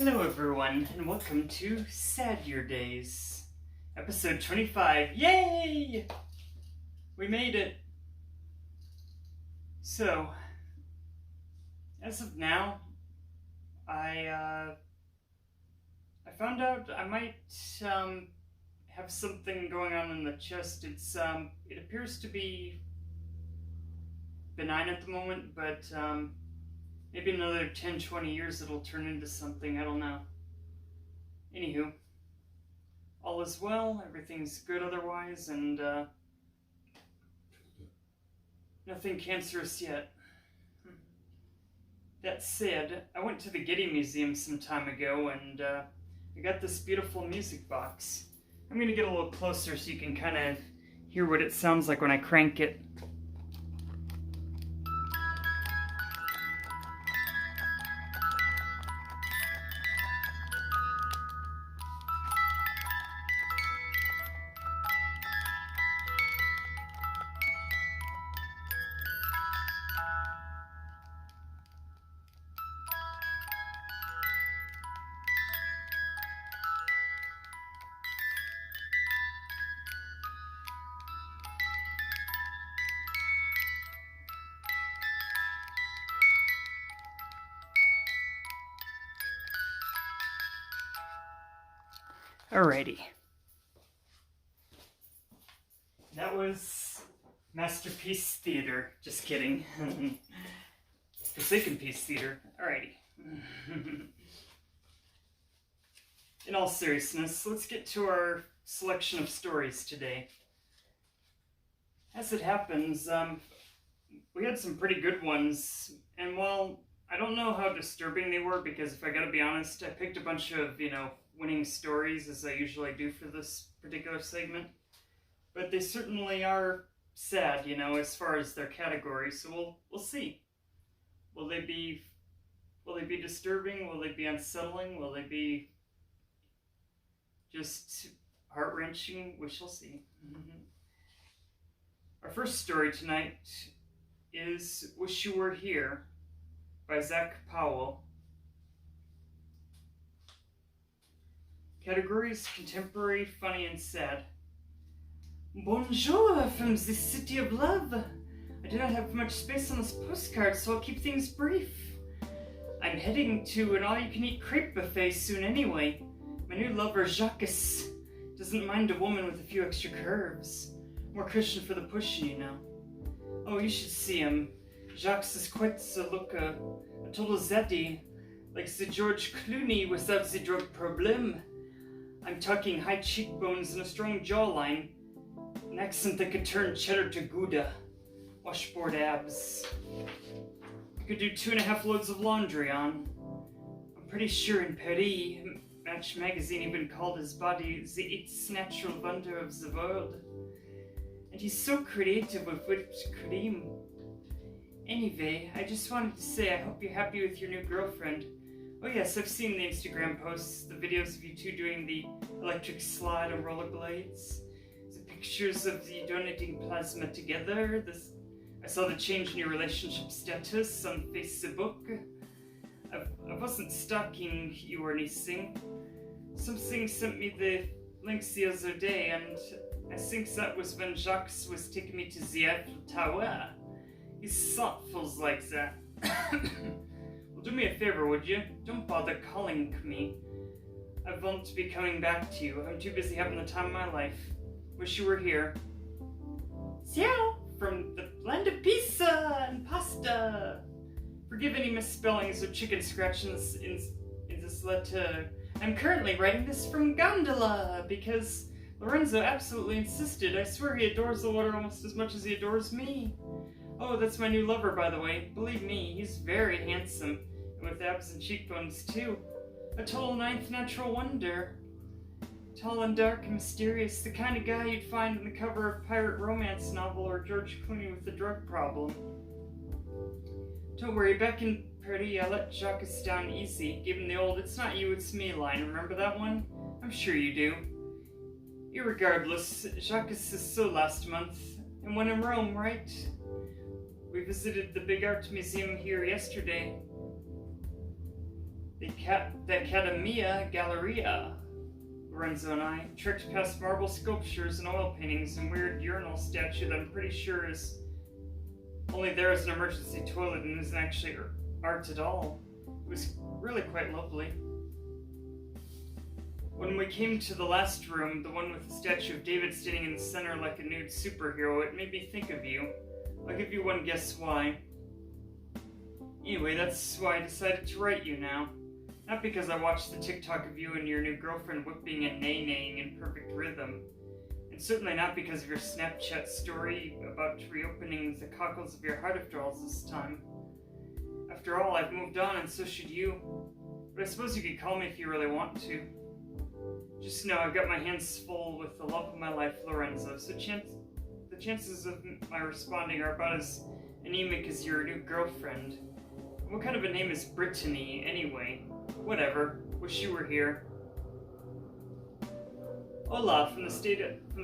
Hello everyone, and welcome to Sadurdays, episode 25. Yay! We made it! So, as of now, I found out I might have something going on in the chest. It appears to be benign at the moment, but maybe another 10-20 years it'll turn into something, I don't know. Anywho, all is well, everything's good otherwise, and nothing cancerous yet. That said, I went to the Getty Museum some time ago, and I got this beautiful music box. I'm gonna get a little closer so you can kind of hear what it sounds like when I crank it. Alrighty. That was Masterpiece Theater. Just kidding. Forsaken Piece Theater. Alrighty. In all seriousness, let's get to our selection of stories today. As it happens, we had some pretty good ones, and while I don't know how disturbing they were, because if I gotta be honest, I picked a bunch of, winning stories, as I usually do for this particular segment, but they certainly are sad, as far as their category, so we'll see. Will they be disturbing? Will they be unsettling? Will they be just heart-wrenching? We shall see. Our first story tonight is Wish You Were Here by Zach Powell. Categories: contemporary, funny, and sad. Bonjour from the city of love. I do not have much space on this postcard, so I'll keep things brief. I'm heading to an all-you-can-eat crepe buffet soon anyway. My new lover, Jacques, doesn't mind a woman with a few extra curves. More cushion for the pushing, Oh, you should see him. Jacques is quite a total zaddy, like the George Clooney without the drug problem. I'm talking high cheekbones and a strong jawline, an accent that could turn cheddar to Gouda, washboard abs. I could do 2.5 loads of laundry on. I'm pretty sure in Paris, Match magazine even called his body the 8th natural wonder of the world. And he's so creative with whipped cream. Anyway, I just wanted to say I hope you're happy with your new girlfriend. Oh yes, I've seen the Instagram posts, the videos of you two doing the electric slide on rollerblades, the pictures of you donating plasma together. I saw the change in your relationship status on Facebook. I wasn't stalking you or anything. Something sent me the links the other day, and I think that was when Jacques was taking me to the Eiffel Tower. He's thoughtful like that. Well, do me a favor, would you? Don't bother calling me. I won't be coming back to you. I'm too busy having the time of my life. Wish you were here. Ciao! From the land of pizza and pasta. Forgive any misspellings or chicken scratchings in this letter. I'm currently writing this from Gondola because Lorenzo absolutely insisted. I swear he adores the water almost as much as he adores me. Oh, that's my new lover, by the way. Believe me, he's very handsome, and with abs and cheekbones, too. A total 9th natural wonder. Tall and dark and mysterious, the kind of guy you'd find on the cover of a pirate romance novel or George Clooney with a drug problem. Don't worry, back in Paris, I let Jacques down easy. Gave him the old, it's not you, it's me line. Remember that one? I'm sure you do. Irregardless, Jacques is so last month, and when in Rome, right? We visited the big art museum here yesterday. They the Academia Galleria. Lorenzo and I trekked past marble sculptures and oil paintings and weird urinal statue that I'm pretty sure is only there as an emergency toilet and isn't actually art at all. It was really quite lovely. When we came to the last room, the one with the statue of David standing in the center like a nude superhero, it made me think of you. I'll give you one guess why. Anyway, that's why I decided to write you now. Not because I watched the TikTok of you and your new girlfriend whipping and nay-naying in perfect rhythm. And certainly not because of your Snapchat story about reopening the cockles of your heart after all this time. After all, I've moved on and so should you. But I suppose you could call me if you really want to. Just know I've got my hands full with the love of my life, Lorenzo, so the chances of my responding are about as anemic as your new girlfriend. What kind of a name is Brittany, anyway? Whatever. Wish you were here. Hola, from the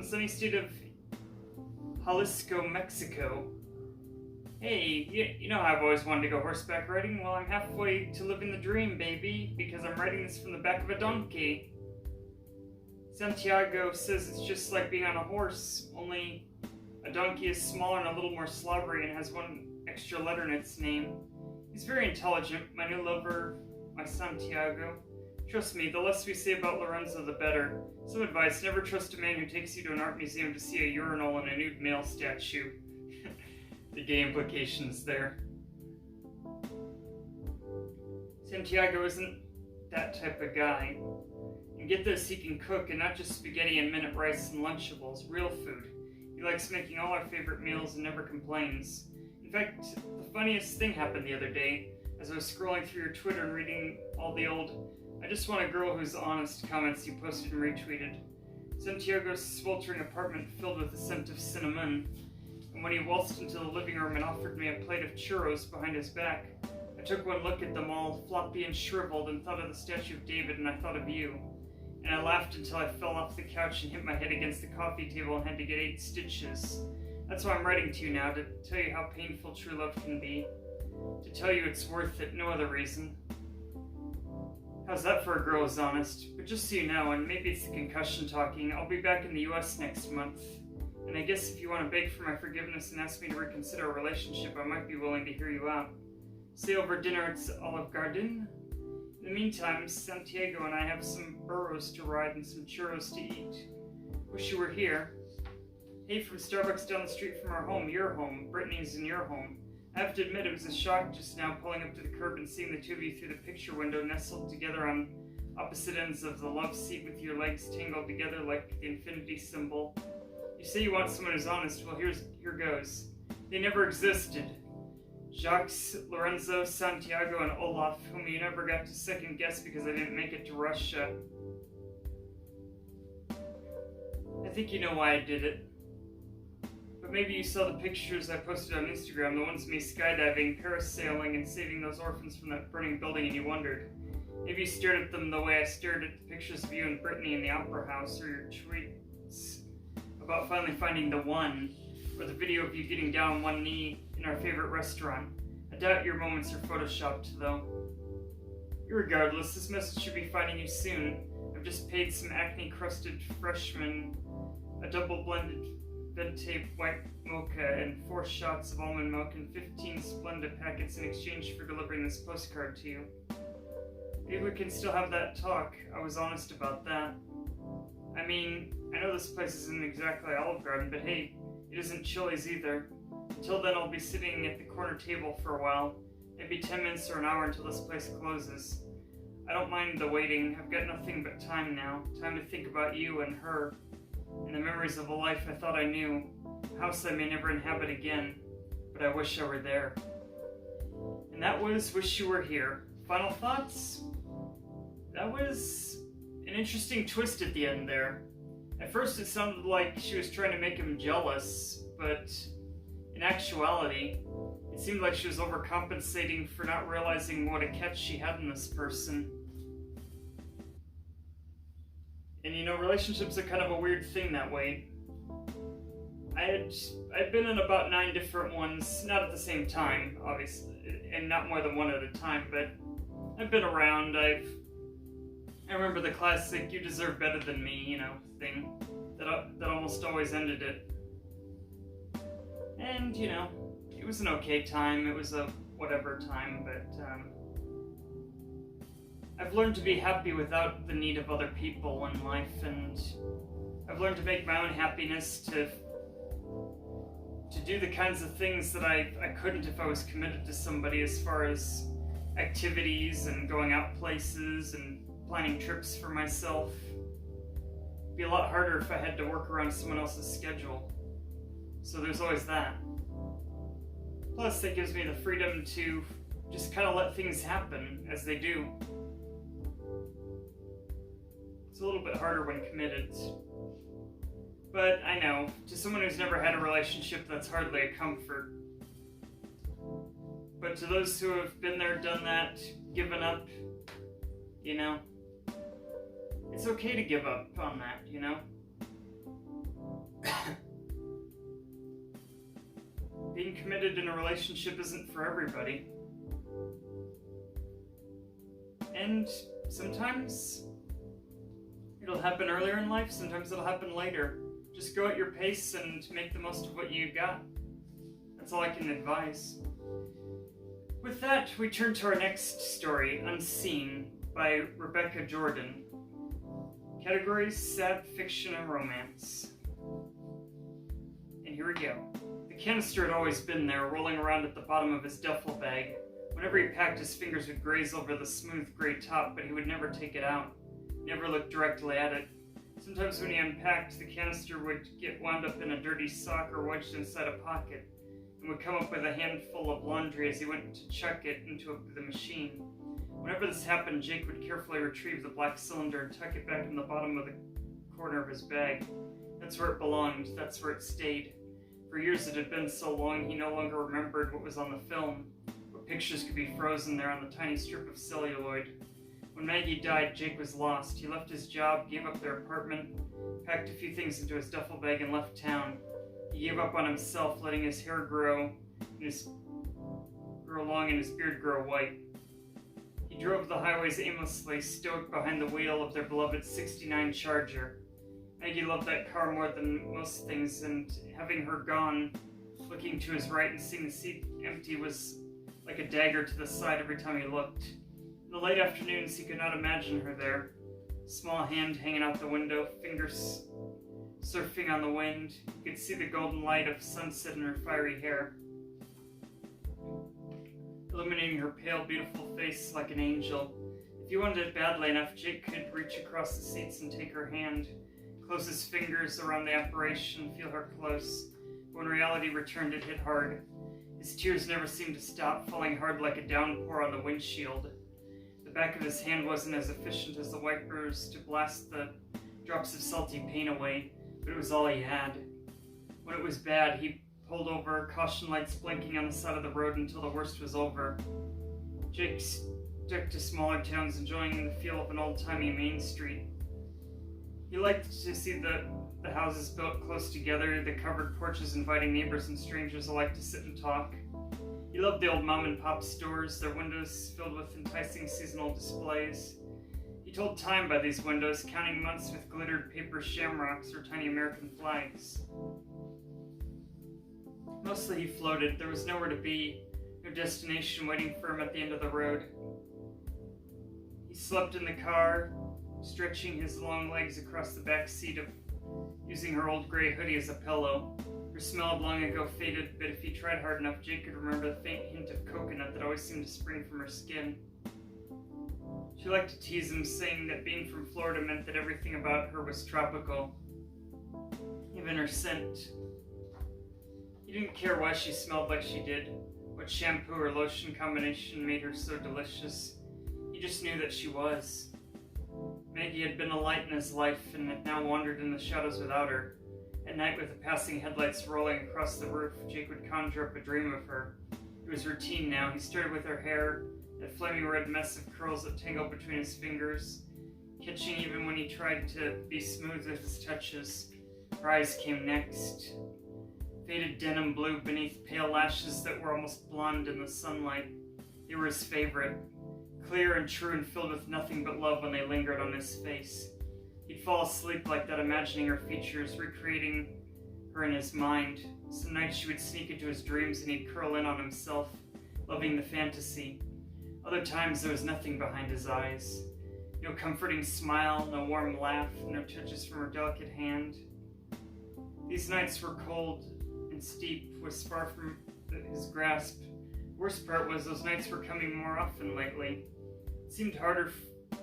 sunny state of Jalisco, Mexico. Hey, you know how I've always wanted to go horseback riding? Well, I'm halfway to living the dream, baby, because I'm riding this from the back of a donkey. Santiago says it's just like being on a horse, only a donkey is smaller and a little more slobbery and has one extra letter in its name. He's very intelligent, my new lover, my Santiago. Trust me, the less we say about Lorenzo, the better. Some advice, never trust a man who takes you to an art museum to see a urinal and a nude male statue. The gay implications there. Santiago isn't that type of guy. And get this, he can cook, and not just spaghetti and minute rice and Lunchables, real food. He likes making all our favorite meals and never complains. In fact, the funniest thing happened the other day, as I was scrolling through your Twitter and reading all the old "I just want a girl who's honest" comments you posted and retweeted. Santiago's sweltering apartment filled with the scent of cinnamon, and when he waltzed into the living room and offered me a plate of churros behind his back, I took one look at them all floppy and shriveled and thought of the statue of David, and I thought of you. And I laughed until I fell off the couch and hit my head against the coffee table and had to get 8 stitches. That's why I'm writing to you now, to tell you how painful true love can be. To tell you it's worth it, no other reason. How's that for a girl who's honest? But just so you know, and maybe it's the concussion talking, I'll be back in the US next month. And I guess if you want to beg for my forgiveness and ask me to reconsider a relationship, I might be willing to hear you out. Stay over dinner at Olive Garden. In the meantime, Santiago and I have some burros to ride and some churros to eat. Wish you were here. Hey, from Starbucks down the street from our home, your home, Brittany's and your home. I have to admit it was a shock just now pulling up to the curb and seeing the two of you through the picture window nestled together on opposite ends of the love seat with your legs tangled together like the infinity symbol. You say you want someone who's honest, well here goes. They never existed. Jacques, Lorenzo, Santiago, and Olaf, whom you never got to second guess because I didn't make it to Russia. I think you know why I did it. But maybe you saw the pictures I posted on Instagram, the ones of me skydiving, parasailing, and saving those orphans from that burning building, and you wondered. Maybe you stared at them the way I stared at the pictures of you and Brittany in the opera house, or your tweets about finally finding the one, or the video of you getting down on one knee in our favorite restaurant. I doubt your moments are photoshopped, though. Irregardless, this message should be finding you soon. I've just paid some acne-crusted freshmen a double-blended Venti white mocha and 4 shots of almond milk and 15 Splenda packets in exchange for delivering this postcard to you. Maybe we can still have that talk. I was honest about that. I mean, I know this place isn't exactly Olive Garden, but hey, it isn't Chili's either. Until then, I'll be sitting at the corner table for a while, maybe 10 minutes or an hour until this place closes. I don't mind the waiting. I've got nothing but time now. Time to think about you and her, and the memories of a life I thought I knew, a house I may never inhabit again, but I wish I were there. And that was Wish You Were Here. Final thoughts? That was an interesting twist at the end there. At first it sounded like she was trying to make him jealous, but in actuality, it seemed like she was overcompensating for not realizing what a catch she had in this person. And you know, relationships are kind of a weird thing that way. I'd been in about 9 different ones, not at the same time, obviously, and not more than one at a time, but I've been around. I remember the classic "you deserve better than me," thing that almost always ended it. And it was an okay time. It was a whatever time, but I've learned to be happy without the need of other people in life, and I've learned to make my own happiness, to do the kinds of things that I couldn't if I was committed to somebody, as far as activities and going out places and planning trips for myself. It'd be a lot harder if I had to work around someone else's schedule. So there's always that. Plus, that gives me the freedom to just kind of let things happen as they do. It's a little bit harder when committed. But I know, to someone who's never had a relationship, that's hardly a comfort. But to those who have been there, done that, given up, it's okay to give up on that, Being committed in a relationship isn't for everybody. And sometimes it'll happen earlier in life, sometimes it'll happen later. Just go at your pace and make the most of what you got. That's all I can advise. With that, we turn to our next story, Unseen, by Rebecca Jordan. Categories: sad fiction and romance. And here we go. The canister had always been there, rolling around at the bottom of his duffel bag. Whenever he packed, his fingers would graze over the smooth gray top, but he would never take it out. Never look directly at it. Sometimes when he unpacked, the canister would get wound up in a dirty sock or wedged inside a pocket, and would come up with a handful of laundry as he went to chuck it into the machine. Whenever this happened, Jake would carefully retrieve the black cylinder and tuck it back in the bottom of the corner of his bag. That's where it belonged, that's where it stayed. For years it had been so long he no longer remembered what was on the film, what pictures could be frozen there on the tiny strip of celluloid. When Maggie died, Jake was lost. He left his job, gave up their apartment, packed a few things into his duffel bag, and left town. He gave up on himself, letting his hair grow long and his beard grow white. He drove the highways aimlessly, stoic behind the wheel of their beloved '69 Charger. Maggie loved that car more than most things, and having her gone, looking to his right and seeing the seat empty was like a dagger to the side every time he looked. In the late afternoons, he could not imagine her there. Small hand hanging out the window, fingers surfing on the wind. He could see the golden light of sunset in her fiery hair, illuminating her pale, beautiful face like an angel. If he wanted it badly enough, Jake could reach across the seats and take her hand, close his fingers around the apparition, feel her close. But when reality returned, it hit hard. His tears never seemed to stop, falling hard like a downpour on the windshield. The back of his hand wasn't as efficient as the wipers to blast the drops of salty paint away, but it was all he had. When it was bad, he pulled over, caution lights blinking on the side of the road until the worst was over. Jake stuck to smaller towns, enjoying the feel of an old-timey Main Street. He liked to see the houses built close together, the covered porches inviting neighbors and strangers alike to sit and talk. He loved the old mom-and-pop stores, their windows filled with enticing seasonal displays. He told time by these windows, counting months with glittered paper shamrocks or tiny American flags. Mostly he floated. There was nowhere to be, no destination waiting for him at the end of the road. He slept in the car, stretching his long legs across the back seat, using her old gray hoodie as a pillow. Her smell had long ago faded, but if he tried hard enough, Jake could remember the faint hint of coconut that always seemed to spring from her skin. She liked to tease him, saying that being from Florida meant that everything about her was tropical, even her scent. He didn't care why she smelled like she did, what shampoo or lotion combination made her so delicious. He just knew that she was. Maggie had been a light in his life and had now wandered in the shadows without her. At night, with the passing headlights rolling across the roof, Jake would conjure up a dream of her. It was routine now. He started with her hair, that flaming red mess of curls that tangled between his fingers, catching even when he tried to be smooth with his touches. Her eyes came next. Faded denim blue beneath pale lashes that were almost blonde in the sunlight. They were his favorite. clear and true and filled with nothing but love when they lingered on his face. He'd fall asleep like that, imagining her features, recreating her in his mind. Some nights she would sneak into his dreams and he'd curl in on himself, loving the fantasy. Other times there was nothing behind his eyes. No comforting smile, no warm laugh, no touches from her delicate hand. These nights were cold and steep, was far from his grasp. Worst part was those nights were coming more often lately. It seemed harder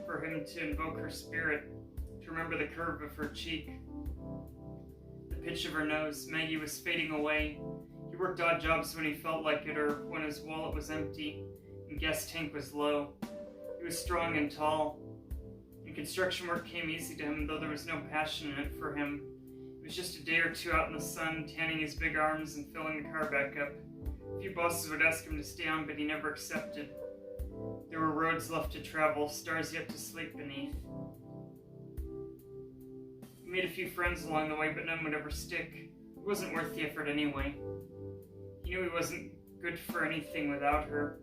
for him to invoke her spirit, to remember the curve of her cheek, the pitch of her nose. Maggie was fading away. He worked odd jobs when he felt like it or when his wallet was empty and gas tank was low. He was strong and tall, and construction work came easy to him, though there was no passion in it for him. It was just a day or two out in the sun, tanning his big arms and filling the car back up. A few bosses would ask him to stay on, but he never accepted. There were roads left to travel, stars yet to sleep beneath. He made a few friends along the way, but none would ever stick. It wasn't worth the effort anyway. He knew he wasn't good for anything without her.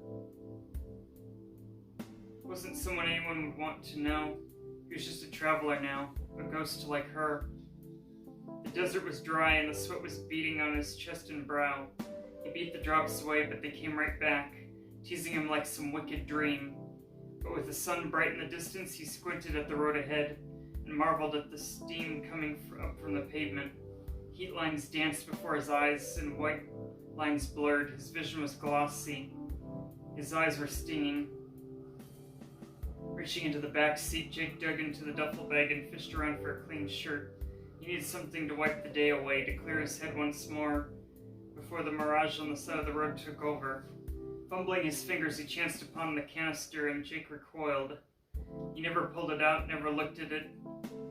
It wasn't someone anyone would want to know. He was just a traveler now, a ghost like her. The desert was dry and the sweat was beating on his chest and brow. He beat the drops away, but they came right back, teasing him like some wicked dream. But with the sun bright in the distance, he squinted at the road ahead and marveled at the steam coming up from the pavement. Heat lines danced before his eyes and white lines blurred. His vision was glossy. His eyes were stinging. Reaching into the back seat, Jake dug into the duffel bag and fished around for a clean shirt. He needed something to wipe the day away, to clear his head once more before the mirage on the side of the road took over. Fumbling his fingers, he chanced upon the canister and Jake recoiled. He never pulled it out, never looked at it,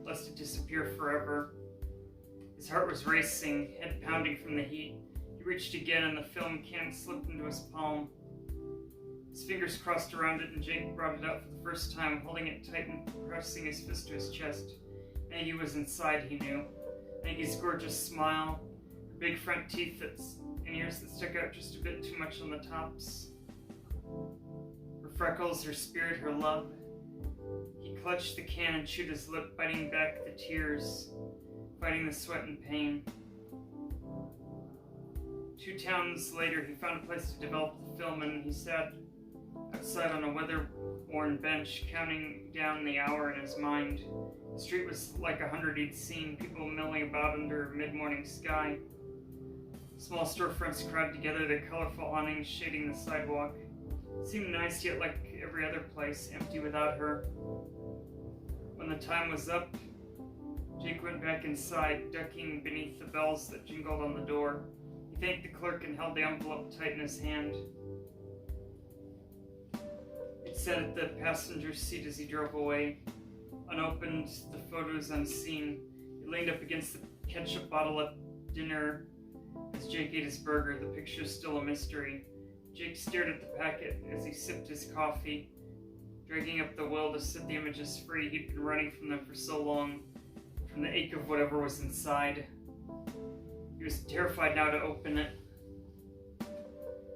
lest it disappear forever. His heart was racing, head pounding from the heat. He reached again and the film can slipped into his palm. His fingers crossed around it and Jake brought it out for the first time, holding it tight and pressing his fist to his chest. Maggie was inside, he knew. Maggie's gorgeous smile, her big front teeth and ears that stuck out just a bit too much on the tops. Her freckles, her spirit, her love. He clutched the can and chewed his lip, biting back the tears, fighting the sweat and pain. 2 towns later, he found a place to develop the film, and he sat outside on a weather-worn bench, counting down the hour in his mind. The street was like 100 he'd seen, people milling about under a mid-morning sky. Small storefronts crowded together, their colorful awnings shading the sidewalk. It seemed nice, yet like every other place, empty without her. When the time was up, Jake went back inside, ducking beneath the bells that jingled on the door. He thanked the clerk and held the envelope tight in his hand. It sat at the passenger seat as he drove away. Unopened, the photos unseen. He leaned up against the ketchup bottle at dinner as Jake ate his burger, the picture still a mystery. Jake stared at the packet as he sipped his coffee, dragging up the will to set the images free. He'd been running from them for so long, from the ache of whatever was inside. He was terrified now to open it,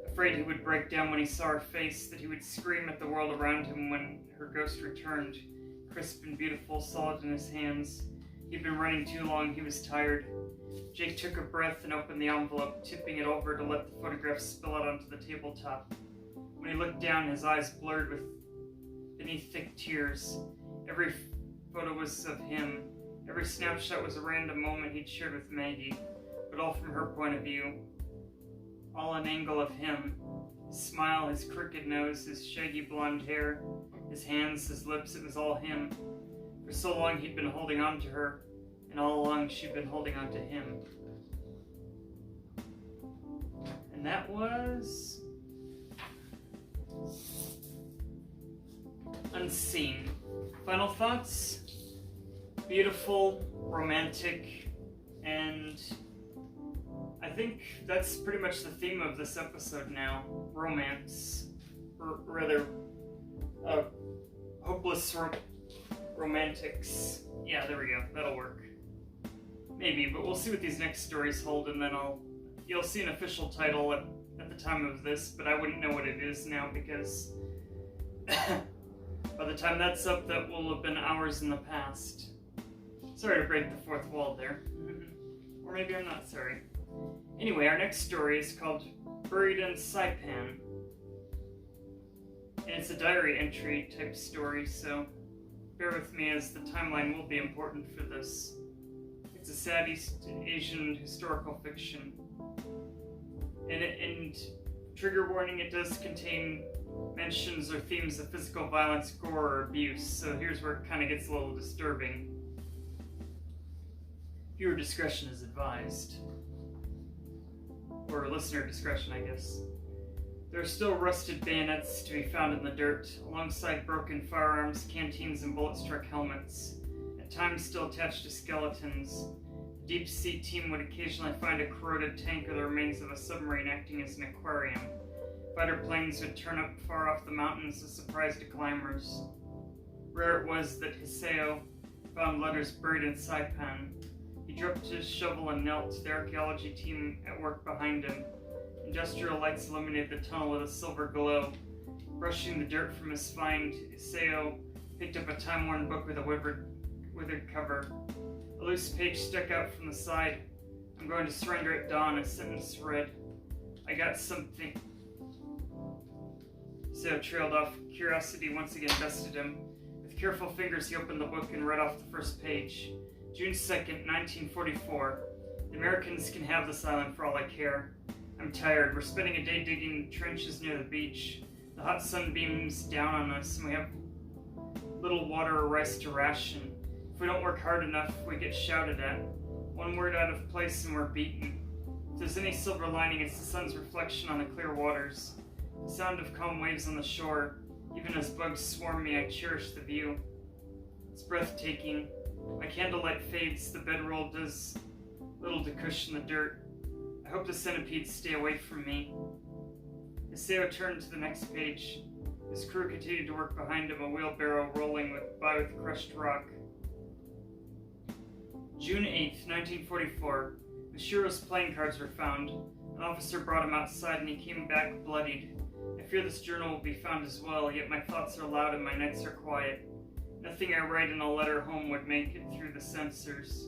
afraid he would break down when he saw her face, that he would scream at the world around him when her ghost returned, crisp and beautiful, solid in his hands. He'd been running too long, he was tired. Jake took a breath and opened the envelope, tipping it over to let the photograph spill out onto the tabletop. When he looked down, his eyes blurred beneath thick tears. Every photo was of him. Every snapshot was a random moment he'd shared with Maggie, but all from her point of view. All an angle of him. His smile, his crooked nose, his shaggy blonde hair, his hands, his lips, it was all him. For so long he'd been holding on to her, and all along she'd been holding on to him. And that was Unseen. Final thoughts? Beautiful, romantic, and I think that's pretty much the theme of this episode now. Romance. Or rather, hopeless romantics. Yeah, there we go. That'll work. Maybe, but we'll see what these next stories hold, and then you'll see an official title at the time of this, but I wouldn't know what it is now because By the time that's up, that will have been hours in the past. Sorry to break the fourth wall there. Or maybe I'm not sorry. Anyway, our next story is called Buried in Saipan. And it's a diary entry type story, so bear with me as the timeline will be important for this. It's a sad East Asian historical fiction. And trigger warning, it does contain mentions or themes of physical violence, gore, or abuse, so here's where it kind of gets a little disturbing. Viewer discretion is advised. Or listener discretion, I guess. There are still rusted bayonets to be found in the dirt, alongside broken firearms, canteens, and bullet-struck helmets, at times still attached to skeletons. The deep-sea team would occasionally find a corroded tank or the remains of a submarine acting as an aquarium. Fighter planes would turn up far off the mountains as surprised climbers. Rare it was that Hiseo found letters buried in Saipan. He dropped his shovel and knelt, the archaeology team at work behind him. Industrial lights illuminated the tunnel with a silver glow. Brushing the dirt from his find, Hiseo picked up a time-worn book with a withered cover. A loose page stuck out from the side. "I'm going to surrender at dawn," a sentence read. "I got something." Hiseo trailed off. Curiosity once again bested him. With careful fingers, he opened the book and read off the first page. June 2nd, 1944. The Americans can have this island for all I care. I'm tired. We're spending a day digging trenches near the beach. The hot sun beams down on us, and we have little water or rice to ration. If we don't work hard enough, we get shouted at. One word out of place and we're beaten. If there's any silver lining, it's the sun's reflection on the clear waters. The sound of calm waves on the shore. Even as bugs swarm me, I cherish the view. It's breathtaking. My candlelight fades, the bedroll does little to cushion the dirt. I hope the centipedes stay away from me. Hiseo turned to the next page. His crew continued to work behind him, a wheelbarrow rolling by with crushed rock. June 8th, 1944. Mushiro's playing cards were found. An officer brought him outside and he came back bloodied. I fear this journal will be found as well, yet my thoughts are loud and my nights are quiet. Nothing I write in a letter home would make it through the censors.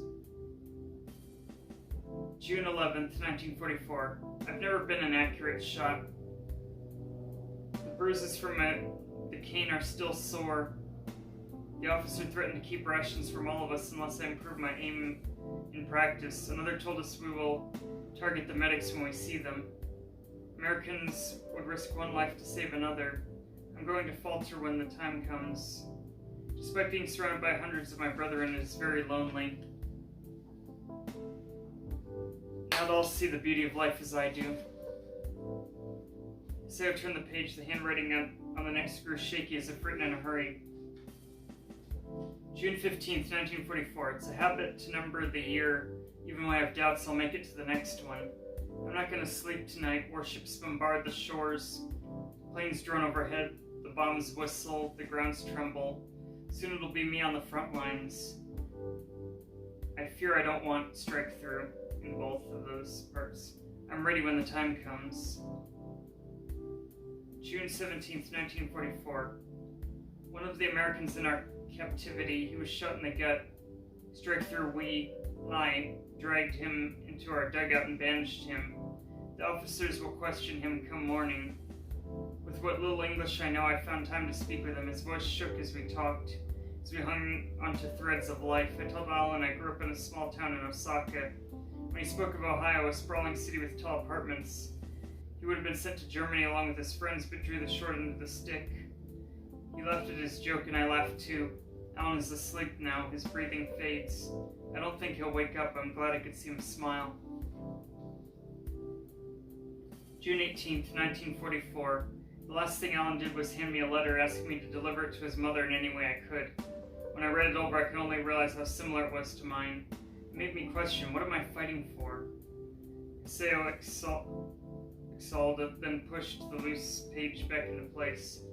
June 11th, 1944. I've never been an accurate shot. The bruises from the cane are still sore. The officer threatened to keep rations from all of us unless I improve my aim in practice. Another told us we will target the medics when we see them. Americans would risk one life to save another. I'm going to falter when the time comes. Despite being surrounded by hundreds of my brethren, it is very lonely. Not all see the beauty of life as I do. Hiseo turned the page, the handwriting on the next grew shaky as if written in a hurry. June 15th, 1944. It's a habit to number the year. Even when I have doubts, I'll make it to the next one. I'm not going to sleep tonight. Warships bombard the shores. Planes drone overhead. The bombs whistle. The grounds tremble. Soon it'll be me on the front lines. I fear I don't want strike through in both of those parts. I'm ready when the time comes. June 17th, 1944. One of the Americans in our captivity, he was shot in the gut. Strike through I dragged him into our dugout and bandaged him. The officers will question him come morning. With what little English I know, I found time to speak with him. His voice shook as we talked, as we hung onto threads of life. I told Alan I grew up in a small town in Osaka. When he spoke of Ohio, a sprawling city with tall apartments, he would have been sent to Germany along with his friends, but drew the short end of the stick. He laughed at his joke, and I laughed too. Alan is asleep now. His breathing fades. I don't think he'll wake up. I'm glad I could see him smile. June 18th, 1944. The last thing Alan did was hand me a letter asking me to deliver it to his mother in any way I could. When I read it over, I could only realize how similar it was to mine. It made me question, what am I fighting for? Hiseo exhaled, then pushed the loose page back into place.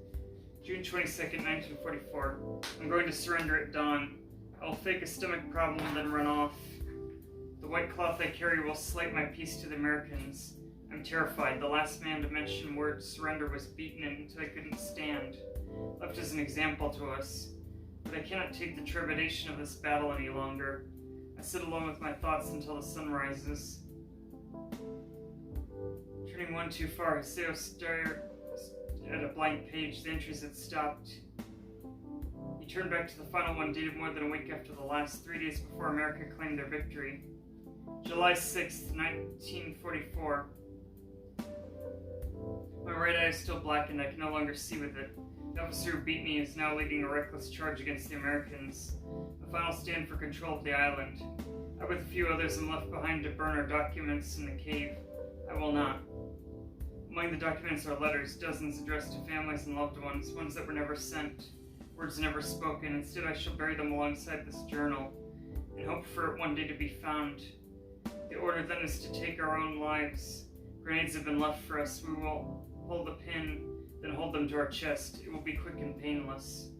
June 22nd, 1944. I'm going to surrender at dawn. I'll fake a stomach problem, then run off. The white cloth I carry will slate my peace to the Americans. I'm terrified. The last man to mention word surrender was beaten until I couldn't stand. left as an example to us. But I cannot take the trepidation of this battle any longer. I sit alone with my thoughts until the sun rises. Turning one too far, Haseo stared at a blank page. The entries had stopped. He turned back to the final one, dated more than a week after the last, 3 days before America claimed their victory. July 6th, 1944. My right eye is still blackened. I can no longer see with it. The officer who beat me is now leading a reckless charge against the Americans. A final stand for control of the island. I, with a few others, am left behind to burn our documents in the cave. I will not. Among the documents are letters, dozens addressed to families and loved ones, ones that were never sent, words never spoken. Instead, I shall bury them alongside this journal, and hope for it one day to be found. The order then is to take our own lives. Grenades have been left for us. We will hold the pin, then hold them to our chest. It will be quick and painless.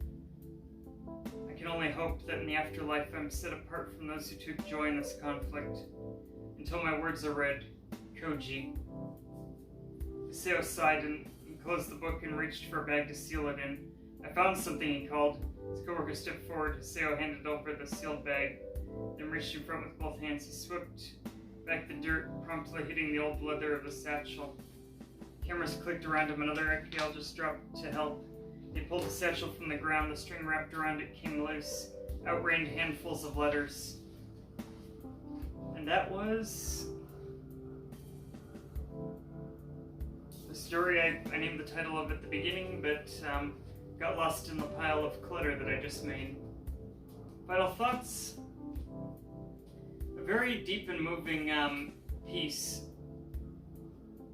I can only hope that in the afterlife I am set apart from those who took joy in this conflict. Until my words are read, Koji. Haseo sighed and closed the book and reached for a bag to seal it in. I found something, he called. His co-worker stepped forward. Haseo handed over the sealed bag, then reached in front with both hands. He swept back the dirt, promptly hitting the old leather of the satchel. Cameras clicked around him. Another archaeologist dropped to help. They pulled the satchel from the ground. The string wrapped around it came loose. Out rained handfuls of letters. And that was the story. I named the title of at the beginning, but got lost in the pile of clutter that I just made. Final thoughts? A very deep and moving piece.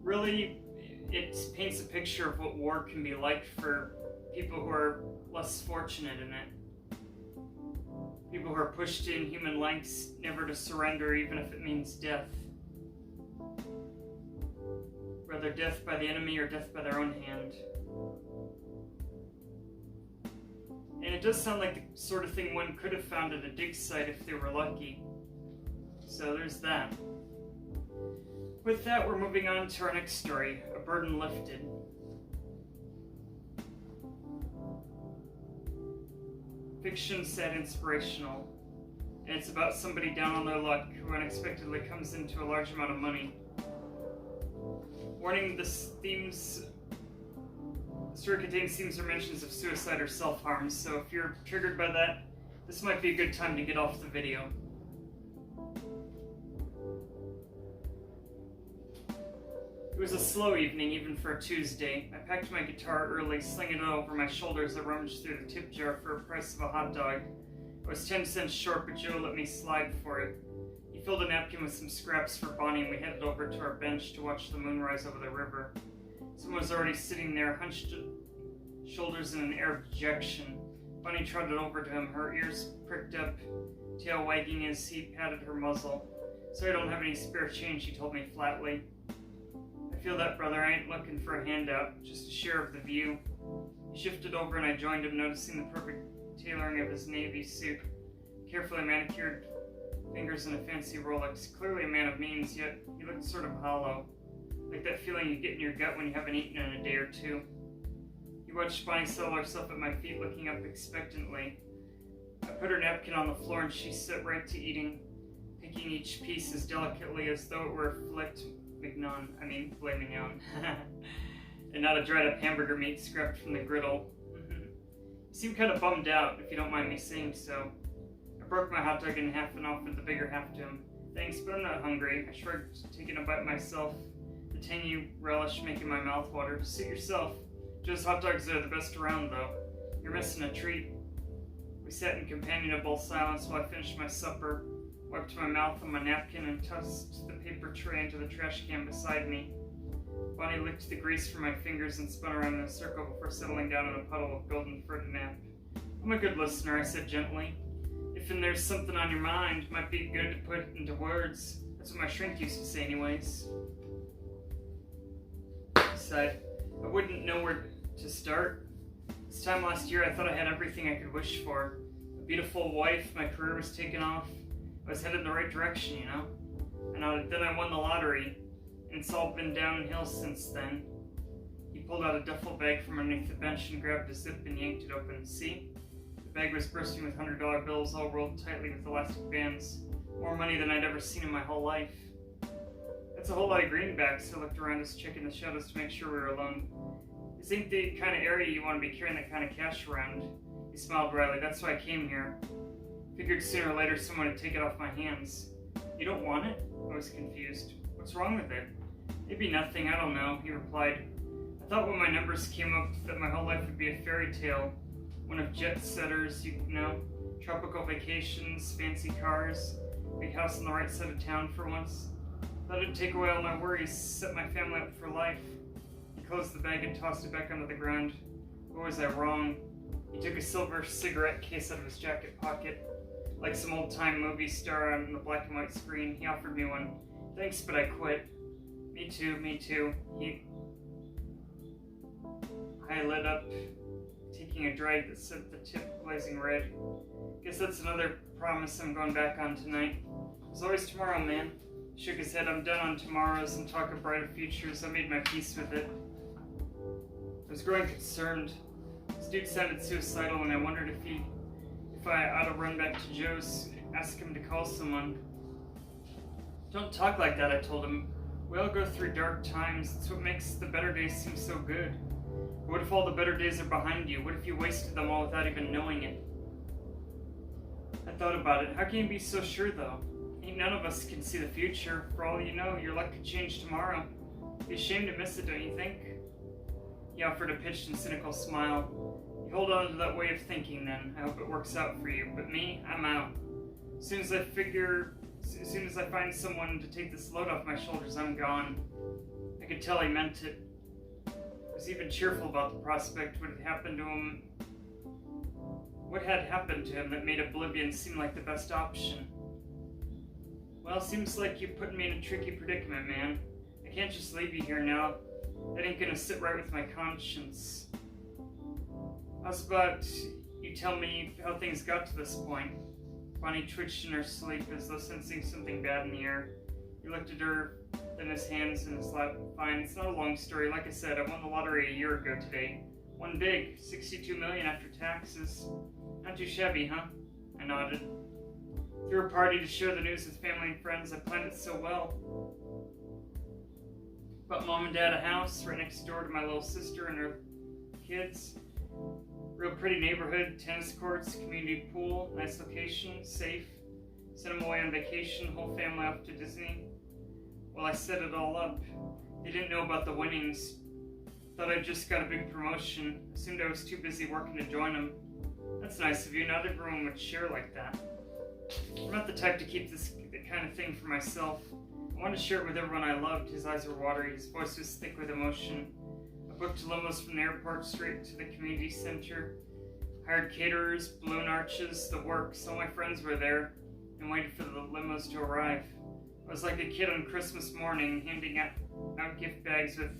Really, it paints a picture of what war can be like for people who are less fortunate in it. People who are pushed to inhuman lengths, never to surrender, even if it means death. Whether death by the enemy or death by their own hand. And it does sound like the sort of thing one could have found at a dig site if they were lucky. So there's that. With that, we're moving on to our next story, A Burden Lifted. Fiction, sad, inspirational. And it's about somebody down on their luck who unexpectedly comes into a large amount of money. Warning, the story contains themes or mentions of suicide or self-harm, so if you're triggered by that, this might be a good time to get off the video. It was a slow evening, even for a Tuesday. I packed my guitar early, slinging it over my shoulder as I rummaged through the tip jar for the price of a hot dog. I was 10 cents short, but Joe let me slide for it. He filled a napkin with some scraps for Bonnie, and we headed over to our bench to watch the moon rise over the river. Someone was already sitting there, hunched shoulders in an air of dejection. Bonnie trotted over to him, her ears pricked up, tail wagging as he patted her muzzle. "Sorry I don't have any spare change," he told me flatly. "I feel that, brother. I ain't looking for a handout, just a share of the view." He shifted over and I joined him, noticing the perfect tailoring of his navy suit. Carefully manicured fingers in a fancy Rolex. Clearly a man of means, yet he looked sort of hollow. Like that feeling you get in your gut when you haven't eaten in a day or two. He watched Bonnie settle herself at my feet, looking up expectantly. I put her napkin on the floor and she set right to eating, picking each piece as delicately as though it were filet mignon, and not a dried up hamburger meat scrapped from the griddle. You seem kind of bummed out, if you don't mind me saying so. I broke my hot dog in half and offered the bigger half to him. "Thanks, but I'm not hungry." I shrugged, taking a bite myself, the tangy relish making my mouth water. "Suit yourself. Joe's hot dogs are the best around, though. You're missing a treat." We sat in companionable silence while I finished my supper, wiped my mouth on my napkin, and tossed the paper tray into the trash can beside me. Bonnie licked the grease from my fingers and spun around in a circle before settling down in a puddle of golden for a nap. "I'm a good listener," I said gently. "If there's something on your mind, it might be good to put into words. That's what my shrink used to say anyways." I sighed. I wouldn't know where to start. This time last year I thought I had everything I could wish for. A beautiful wife, my career was taking off. I was headed in the right direction, you know? And then I won the lottery, and it's all been downhill since then. He pulled out a duffel bag from underneath the bench and grabbed a zip and yanked it open. See? The bag was bursting with $100 bills, all rolled tightly with elastic bands. More money than I'd ever seen in my whole life. That's a whole lot of greenbacks. I looked around us, checking the shadows to make sure we were alone. This ain't the kind of area you want to be carrying that kind of cash around. He smiled wryly. That's why I came here. Figured sooner or later someone would take it off my hands. You don't want it? I was confused. What's wrong with it? Maybe nothing, I don't know, he replied. I thought when my numbers came up that my whole life would be a fairy tale. One of jet setters, you know, tropical vacations, fancy cars, big house on the right side of town for once. Thought it'd take away all my worries, set my family up for life. He closed the bag and tossed it back onto the ground. Or was I wrong? He took a silver cigarette case out of his jacket pocket. Like some old-time movie star on the black and white screen, he offered me one. Thanks, but I quit. Me too. I lit up, taking a drag that sent the tip blazing red. Guess that's another promise I'm going back on tonight. There's always tomorrow, man. Shook his head. I'm done on tomorrows and talk of brighter futures. I made my peace with it. I was growing concerned. This dude sounded suicidal, and I wondered if I ought to run back to Joe's, ask him to call someone. Don't talk like that, I told him. We all go through dark times. It's what makes the better days seem so good. But what if all the better days are behind you? What if you wasted them all without even knowing it? I thought about it. How can you be so sure, though? Ain't none of us can see the future. For all you know, your luck could change tomorrow. Be ashamed to miss it, don't you think? He offered a pitched and cynical smile. You hold on to that way of thinking, then. I hope it works out for you. But me, I'm out. As soon as I find someone to take this load off my shoulders, I'm gone. I could tell he meant it. I was even cheerful about the prospect. What had happened to him that made oblivion seem like the best option? Well, seems like you're putting me in a tricky predicament, man. I can't just leave you here now. That ain't gonna sit right with my conscience. How's about you tell me how things got to this point? Bonnie twitched in her sleep as though sensing something bad in the air. He looked at her, then his hands in his lap. Fine, it's not a long story. Like I said, I won the lottery a year ago today. Won big, $62 million after taxes. Not too shabby, huh? I nodded. Threw a party to share the news with family and friends. I planned it so well. Bought Mom and Dad a house right next door to my little sister and her kids. Real pretty neighborhood, tennis courts, community pool, nice location, safe. Sent them away on vacation, whole family off to Disney. Well, I set it all up. They didn't know about the winnings. Thought I'd just got a big promotion. Assumed I was too busy working to join them. That's nice of you. Not everyone would share like that. I'm not the type to keep this kind of thing for myself. I wanted to share it with everyone I loved. His eyes were watery. His voice was thick with emotion. I booked limos from the airport straight to the community center. Hired caterers, balloon arches, the works. All my friends were there and waited for the limos to arrive. I was like a kid on Christmas morning, handing out gift bags with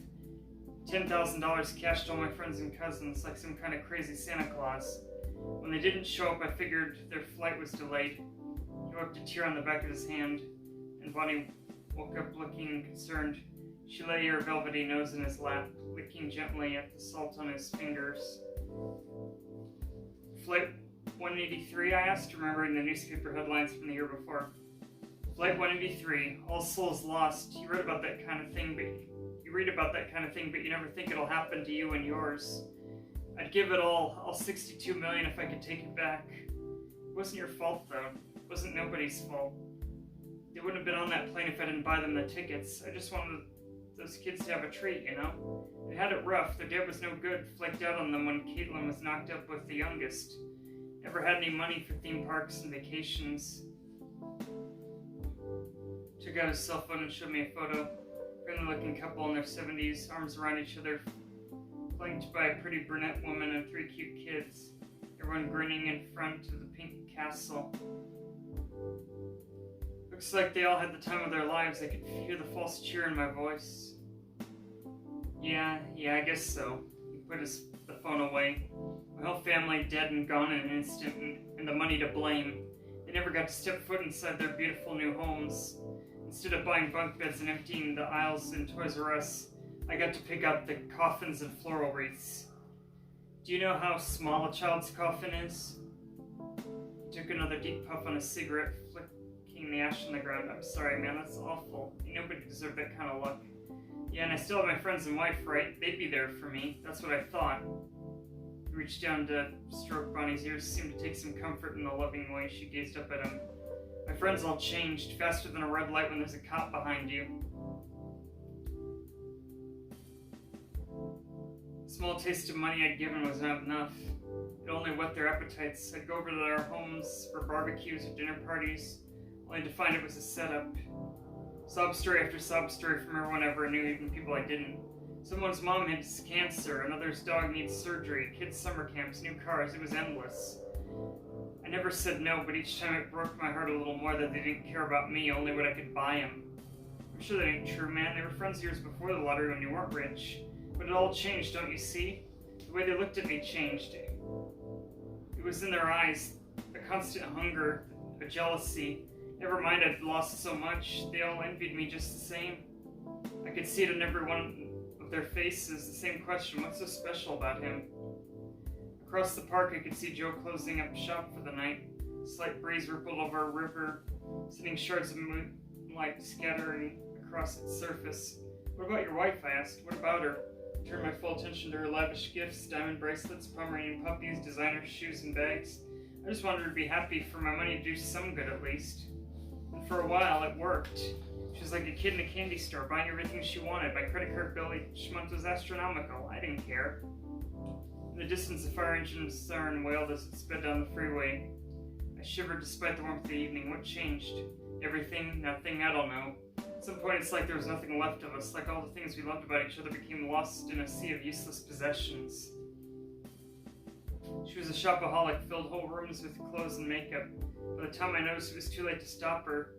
$10,000 cash to all my friends and cousins, like some kind of crazy Santa Claus. When they didn't show up, I figured their flight was delayed. He wiped a tear on the back of his hand, and Bonnie woke up looking concerned. She lay her velvety nose in his lap, licking gently at the salt on his fingers. Flight 183, I asked, remembering the newspaper headlines from the year before. Flight 183, all souls lost. You read about that kind of thing, but you never think it'll happen to you and yours. I'd give it all $62 million if I could take it back. It wasn't your fault, though. It wasn't nobody's fault. They wouldn't have been on that plane if I didn't buy them the tickets. I just wanted those kids to have a treat, you know? They had it rough. Their dad was no good, flaked out on them when Caitlin was knocked up with the youngest. Never had any money for theme parks and vacations. Took out his cell phone and showed me a photo. Friendly-looking couple in their 70s, arms around each other, flanked by a pretty brunette woman and 3 cute kids. Everyone grinning in front of the pink castle. Looks like they all had the time of their lives. I could hear the false cheer in my voice. Yeah, I guess so. He put the phone away. My whole family dead and gone in an instant, and the money to blame. They never got to step foot inside their beautiful new homes. Instead of buying bunk beds and emptying the aisles in Toys R Us, I got to pick out the coffins and floral wreaths. Do you know how small a child's coffin is? He took another deep puff on his cigarette, flicking the ash on the ground. I'm sorry, man, that's awful. Nobody deserved that kind of luck. Yeah, and I still have my friends and wife, right? They'd be there for me. That's what I thought. He reached down to stroke Bonnie's ears, seemed to take some comfort in the loving way she gazed up at him. My friends all changed, faster than a red light when there's a cop behind you. The small taste of money I'd given was not enough. It only whet their appetites. I'd go over to their homes for barbecues or dinner parties, only to find it was a setup. Sob story after sob story from everyone I ever knew, even people I didn't. Someone's mom had cancer, another's dog needs surgery, kids' summer camps, new cars. It was endless. I never said no, but each time it broke my heart a little more that they didn't care about me, only what I could buy them. I'm sure that ain't true, man. They were friends years before the lottery when you weren't rich. But it all changed, don't you see? The way they looked at me changed. It was in their eyes, a constant hunger, a jealousy. Never mind I'd lost so much, they all envied me just the same. I could see it in every one of their faces, the same question, what's so special about him? Across the park I could see Joe closing up shop for the night. A slight breeze rippled over a river, sending shards of moonlight scattering across its surface. What about your wife, I asked. What about her? I turned my full attention to her lavish gifts, diamond bracelets, Pomeranian puppies, designer shoes and bags. I just wanted her to be happy, for my money to do some good at least. And for a while, it worked. She was like a kid in a candy store, buying everything she wanted. My credit card bill each month was astronomical. I didn't care. In the distance, the fire engine's siren wailed as it sped down the freeway. I shivered despite the warmth of the evening. What changed? Everything? Nothing? I don't know. At some point, it's like there was nothing left of us, like all the things we loved about each other became lost in a sea of useless possessions. She was a shopaholic, filled whole rooms with clothes and makeup. By the time I noticed it was too late to stop her,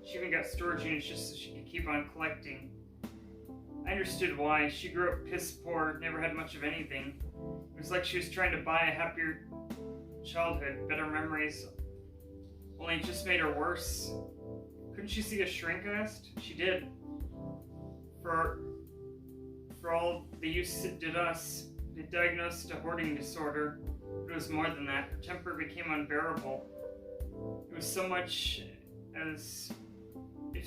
she even got storage units just so she could keep on collecting. I understood why. She grew up piss poor, never had much of anything. It was like she was trying to buy a happier childhood, better memories, only it just made her worse. Couldn't she see a shrink, I asked? She did. For all the use it did us, it diagnosed a hoarding disorder. But it was more than that. Her temper became unbearable. It was so much as if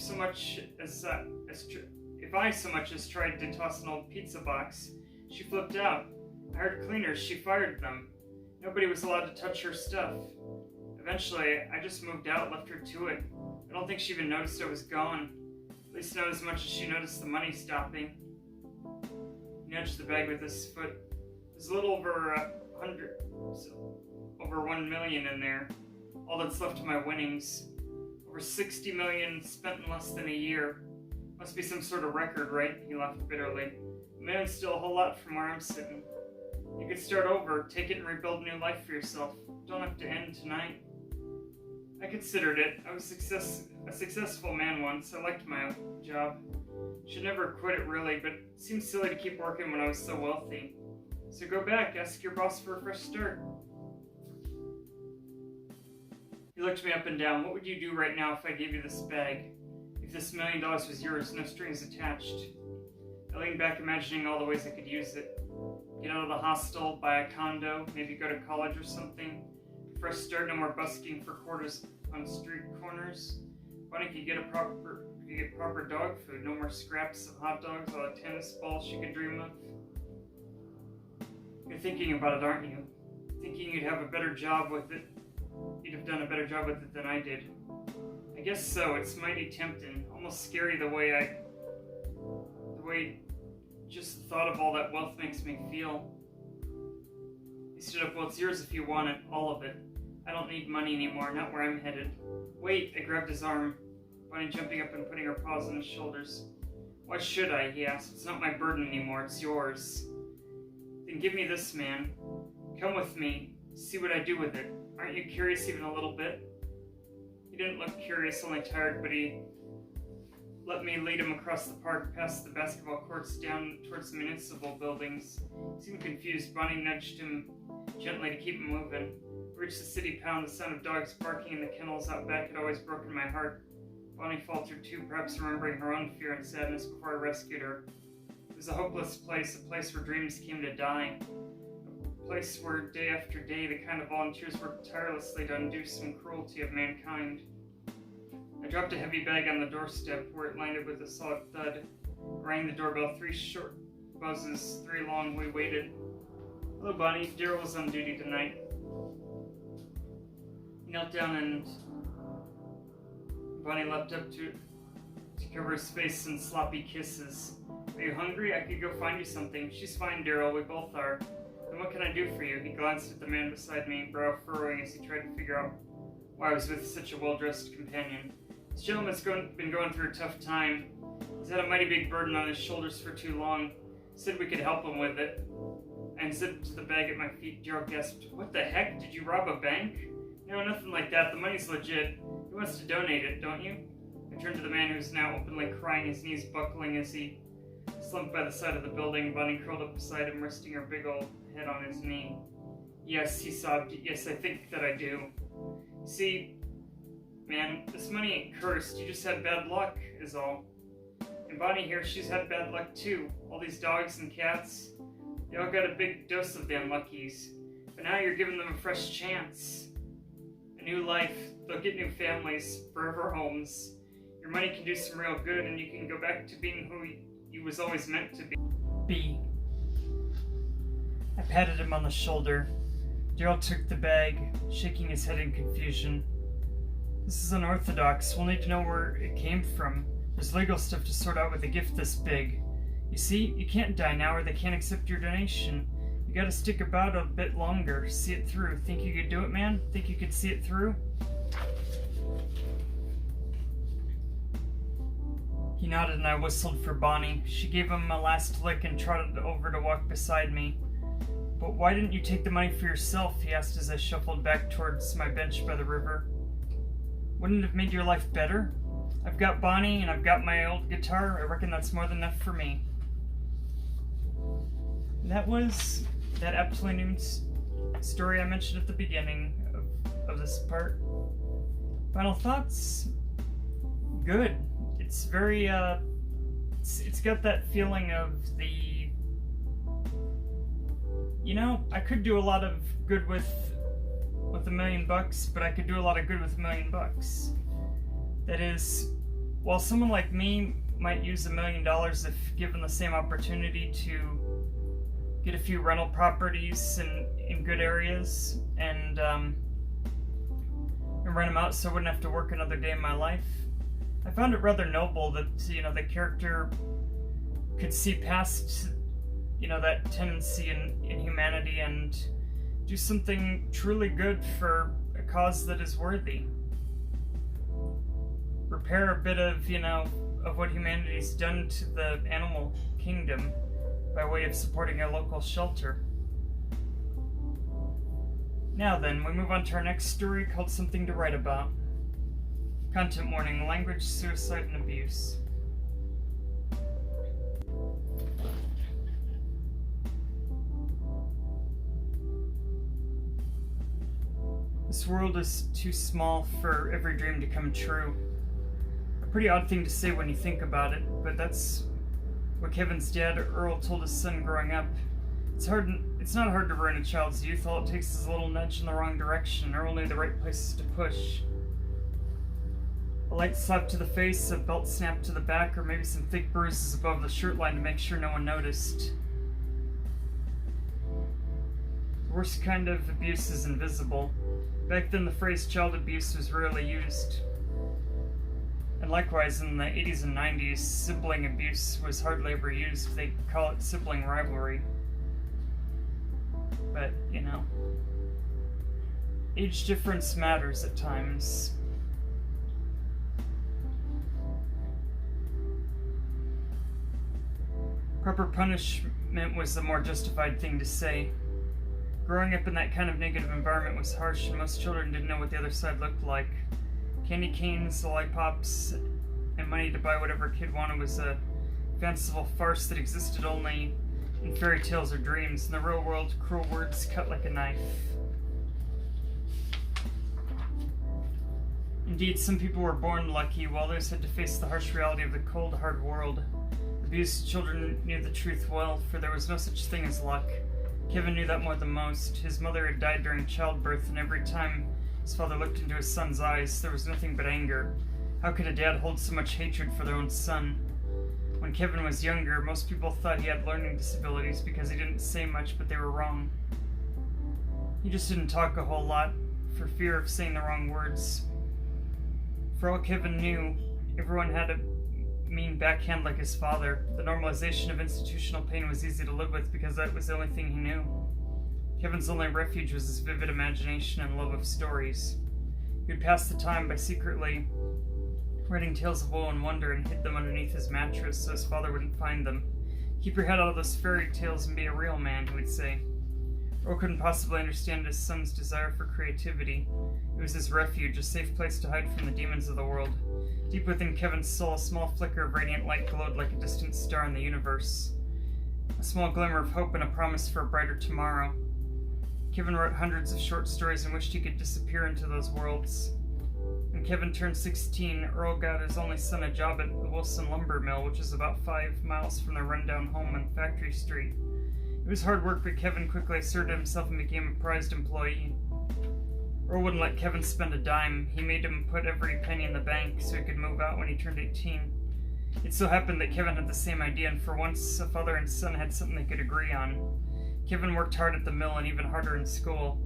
I so much as tried to toss an old pizza box, she flipped out. I hired cleaners, she fired them. Nobody was allowed to touch her stuff. Eventually, I just moved out, left her to it. I don't think she even noticed I was gone. At least not as much as she noticed the money stopping. He nudged the bag with his foot. There's a little over over 1 million in there. All that's left of my winnings. Over 60 million spent in less than a year. Must be some sort of record, right? He laughed bitterly. A million's still a whole lot from where I'm sitting. You could start over, take it and rebuild a new life for yourself. Don't have to end tonight. I considered it. I was a successful man once. I liked my job. Should never quit it really, but it seemed silly to keep working when I was so wealthy. So go back, ask your boss for a fresh start. He looked me up and down. What would you do right now if I gave you this bag? If this $1 million was yours, no strings attached. I leaned back imagining all the ways I could use it. Get out of the hostel, buy a condo, maybe go to college or something. Fresh start, no more busking for quarters on street corners. Why don't you get proper dog food? No more scraps of hot dogs or a tennis ball she could dream of. You're thinking about it, aren't you? Thinking you'd have a better job with it. You'd have done a better job with it than I did. I guess so. It's mighty tempting, almost scary the way just the thought of all that wealth makes me feel. He stood up. Well, it's yours if you want it, all of it. I don't need money anymore, not where I'm headed. Wait, I grabbed his arm, Bonnie jumping up and putting her paws on his shoulders. Why should I? He asked. It's not my burden anymore, it's yours. Then give me this, man. Come with me, see what I do with it. Aren't you curious even a little bit? He didn't look curious, only tired, but he let me lead him across the park, past the basketball courts, down towards the municipal buildings. He seemed confused. Bonnie nudged him gently to keep him moving. We reached the city pound. The sound of dogs barking in the kennels out back had always broken my heart. Bonnie faltered too, perhaps remembering her own fear and sadness before I rescued her. It was a hopeless place, a place where dreams came to die. A place where day after day the kind of volunteers worked tirelessly to undo some cruelty of mankind. I dropped a heavy bag on the doorstep where it landed with a solid thud. I rang the doorbell, 3 short buzzes, 3 long. We waited. Hello, Bonnie. Daryl was on duty tonight. He knelt down and Bonnie leapt up to cover his face in sloppy kisses. Are you hungry? I could go find you something. She's fine, Daryl. We both are. Then what can I do for you? He glanced at the man beside me, brow furrowing as he tried to figure out why I was with such a well-dressed companion. This gentleman's been going through a tough time. He's had a mighty big burden on his shoulders for too long. Said we could help him with it. I unzipped the bag at my feet. Daryl gasped, "What the heck? Did you rob a bank?" No, nothing like that. The money's legit. He wants to donate it, don't you? I turned to the man who was now openly crying, his knees buckling as he slumped by the side of the building. Bonnie curled up beside him, resting her big old head on his knee. Yes, he sobbed. Yes, I think that I do. See, man, this money ain't cursed. You just had bad luck, is all. And Bonnie here, she's had bad luck too. All these dogs and cats, they all got a big dose of the unluckies. But now you're giving them a fresh chance. A new life. They'll get new families, forever homes. Your money can do some real good, and you can go back to being who you was always meant to be. I patted him on the shoulder. Daryl took the bag, shaking his head in confusion. This is unorthodox. We'll need to know where it came from. There's legal stuff to sort out with a gift this big. You see, you can't die now or they can't accept your donation. You gotta stick about a bit longer, see it through. Think you could do it, man? Think you could see it through? He nodded and I whistled for Bonnie. She gave him a last lick and trotted over to walk beside me. But why didn't you take the money for yourself? He asked as I shuffled back towards my bench by the river. Wouldn't it have made your life better? I've got Bonnie and I've got my old guitar. I reckon that's more than enough for me. That was that aptly named story I mentioned at the beginning of this part. Final thoughts? Good. It's very, it's got that feeling of the, you know, I could do a lot of good with $1 million, but I could do a lot of good with $1 million. That is, while someone like me might use $1 million if given the same opportunity to get a few rental properties in good areas and rent them out so I wouldn't have to work another day in my life, I found it rather noble that, you know, the character could see past, you know, that tendency in humanity and do something truly good for a cause that is worthy. Repair a bit of, you know, of what humanity's done to the animal kingdom by way of supporting a local shelter. Now then, we move on to our next story called Something to Write About. Content warning: language, suicide, and abuse. This world is too small for every dream to come true. A pretty odd thing to say when you think about it, but that's what Kevin's dad, Earl, told his son growing up. It's not hard to ruin a child's youth. All it takes is a little nudge in the wrong direction, or only the right places to push. A light slap to the face, a belt snap to the back, or maybe some thick bruises above the shirt line to make sure no one noticed. The worst kind of abuse is invisible. Back then, the phrase child abuse was rarely used. And likewise, in the 80s and 90s, sibling abuse was hardly ever used. They call it sibling rivalry. But, you know, age difference matters at times. Proper punishment was the more justified thing to say. Growing up in that kind of negative environment was harsh, and most children didn't know what the other side looked like. Candy canes, lollipops, and money to buy whatever a kid wanted was a fanciful farce that existed only in fairy tales or dreams. In the real world, cruel words cut like a knife. Indeed, some people were born lucky, while others had to face the harsh reality of the cold, hard world. Abused children knew the truth well, for there was no such thing as luck. Kevin knew that more than most. His mother had died during childbirth, and every time his father looked into his son's eyes, there was nothing but anger. How could a dad hold so much hatred for their own son? When Kevin was younger, most people thought he had learning disabilities because he didn't say much, but they were wrong. He just didn't talk a whole lot, for fear of saying the wrong words. For all Kevin knew, everyone had a mean backhand like his father. The normalization of institutional pain was easy to live with because that was the only thing he knew. Kevin's only refuge was his vivid imagination and love of stories. He would pass the time by secretly writing tales of woe and wonder and hid them underneath his mattress so his father wouldn't find them. "Keep your head out of those fairy tales and be a real man," he would say. Earl couldn't possibly understand his son's desire for creativity. It was his refuge, a safe place to hide from the demons of the world. Deep within Kevin's soul, a small flicker of radiant light glowed like a distant star in the universe. A small glimmer of hope and a promise for a brighter tomorrow. Kevin wrote hundreds of short stories and wished he could disappear into those worlds. When Kevin turned 16, Earl got his only son a job at the Wilson lumber mill, which is about 5 miles from their rundown home on Factory Street. It was hard work, but Kevin quickly asserted himself and became a prized employee. Earl wouldn't let Kevin spend a dime. He made him put every penny in the bank so he could move out when he turned 18. It so happened that Kevin had the same idea, and for once, a father and son had something they could agree on. Kevin worked hard at the mill and even harder in school.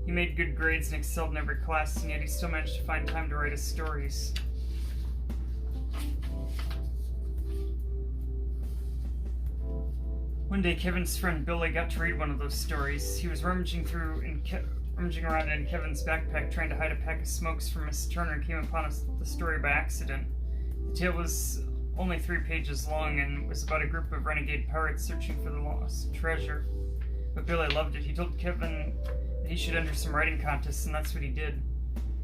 He made good grades and excelled in every class, and yet he still managed to find time to write his stories. One day, Kevin's friend Billy got to read one of those stories. He was rummaging around in Kevin's backpack trying to hide a pack of smokes from Miss Turner and came upon the story by accident. The tale was only 3 pages long and was about a group of renegade pirates searching for the lost treasure. But Billy loved it. He told Kevin that he should enter some writing contests, and that's what he did.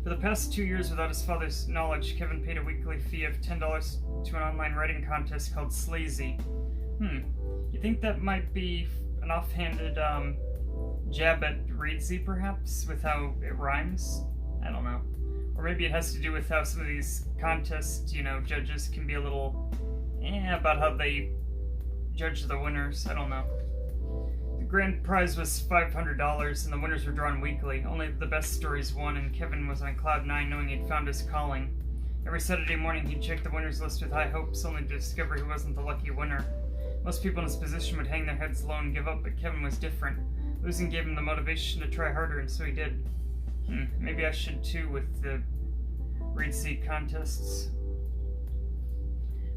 For the past 2 years, without his father's knowledge, Kevin paid a weekly fee of $10 to an online writing contest called Sleazy. You think that might be an offhanded jab at Reedsy, perhaps, with how it rhymes? I don't know. Or maybe it has to do with how some of these contest, judges can be a little about how they judge the winners. I don't know. The grand prize was $500, and the winners were drawn weekly. Only the best stories won, and Kevin was on cloud 9 knowing he'd found his calling. Every Saturday morning he'd check the winners list with high hopes, only to discover he wasn't the lucky winner. Most people in his position would hang their heads low and give up, but Kevin was different. Losing gave him the motivation to try harder, and so he did. Maybe I should too with the read seat contests.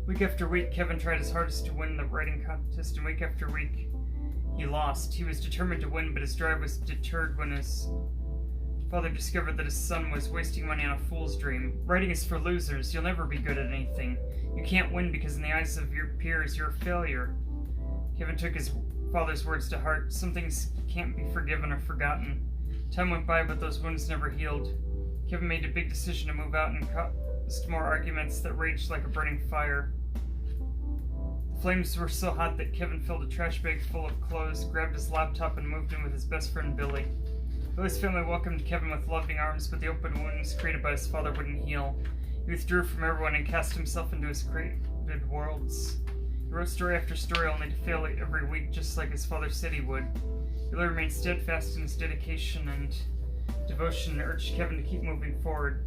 Week after week, Kevin tried his hardest to win the writing contest, and week after week, he lost. He was determined to win, but his drive was deterred when his father discovered that his son was wasting money on a fool's dream. Writing is for losers. You'll never be good at anything. You can't win because in the eyes of your peers, you're a failure. Kevin took his father's words to heart. Some things can't be forgiven or forgotten. Time went by, but those wounds never healed. Kevin made a big decision to move out and caused more arguments that raged like a burning fire. The flames were so hot that Kevin filled a trash bag full of clothes, grabbed his laptop, and moved in with his best friend Billy. Billy's family welcomed Kevin with loving arms, but the open wounds created by his father wouldn't heal. He withdrew from everyone and cast himself into his created worlds. He wrote story after story only to fail every week, just like his father said he would. Billy remained steadfast in his dedication and devotion and urged Kevin to keep moving forward.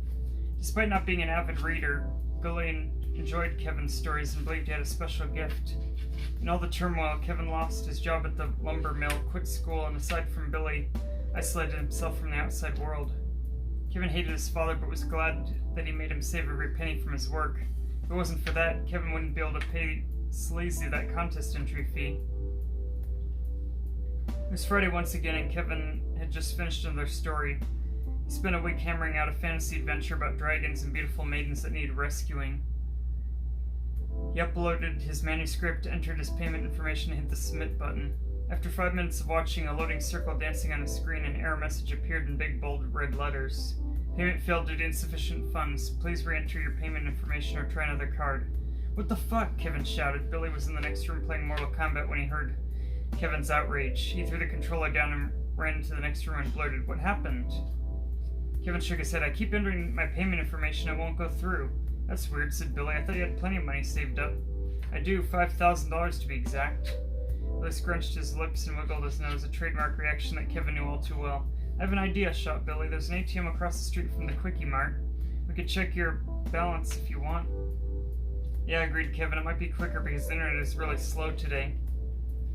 Despite not being an avid reader, Billy enjoyed Kevin's stories and believed he had a special gift. In all the turmoil, Kevin lost his job at the lumber mill, quit school, and aside from Billy, isolated himself from the outside world. Kevin hated his father, but was glad that he made him save every penny from his work. If it wasn't for that, Kevin wouldn't be able to pay Sleazy that contest entry fee. It was Friday once again, and Kevin had just finished another story. He spent a week hammering out a fantasy adventure about dragons and beautiful maidens that needed rescuing. He uploaded his manuscript, entered his payment information, and hit the submit button. After 5 minutes of watching, a loading circle dancing on his screen, an error message appeared in big bold red letters. Payment failed due to insufficient funds. Please re-enter your payment information or try another card. What the fuck? Kevin shouted. Billy was in the next room playing Mortal Kombat when he heard Kevin's outrage. He threw the controller down and ran into the next room and blurted, "What happened?" Kevin shook his head. I keep entering my payment information. It won't go through. That's weird, said Billy. I thought you had plenty of money saved up. I do, $5,000 to be exact. Billy scrunched his lips and wiggled his nose, a trademark reaction that Kevin knew all too well. I have an idea, shot Billy. There's an ATM across the street from the Quickie Mart. We could check your balance if you want. Yeah, agreed Kevin. It might be quicker because the internet is really slow today.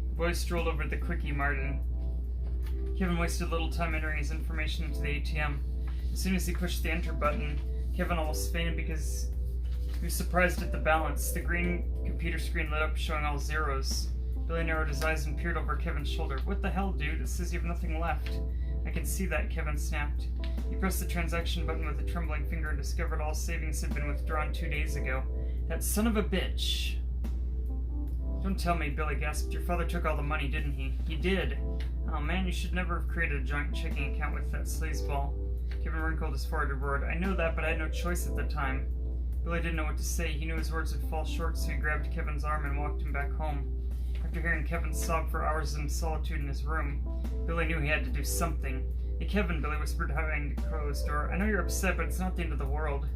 The boys strolled over to the Quickie Mart and Kevin wasted little time entering his information into the ATM. As soon as he pushed the enter button, Kevin almost fainted because he was surprised at the balance. The green computer screen lit up, showing all zeros. Billy narrowed his eyes and peered over Kevin's shoulder. What the hell, dude? It says you have nothing left. I can see that, Kevin snapped. He pressed the transaction button with a trembling finger and discovered all savings had been withdrawn 2 days ago. That son of a bitch. Don't tell me, Billy gasped. Your father took all the money, didn't he? He did. Oh man, you should never have created a joint checking account with that sleazeball. Kevin wrinkled his forehead and roared. I know that, but I had no choice at the time. Billy didn't know what to say. He knew his words would fall short, so he grabbed Kevin's arm and walked him back home. After hearing Kevin sob for hours in solitude in his room, Billy knew he had to do something. Hey Kevin, Billy whispered behind the closed door. I know you're upset, but it's not the end of the world.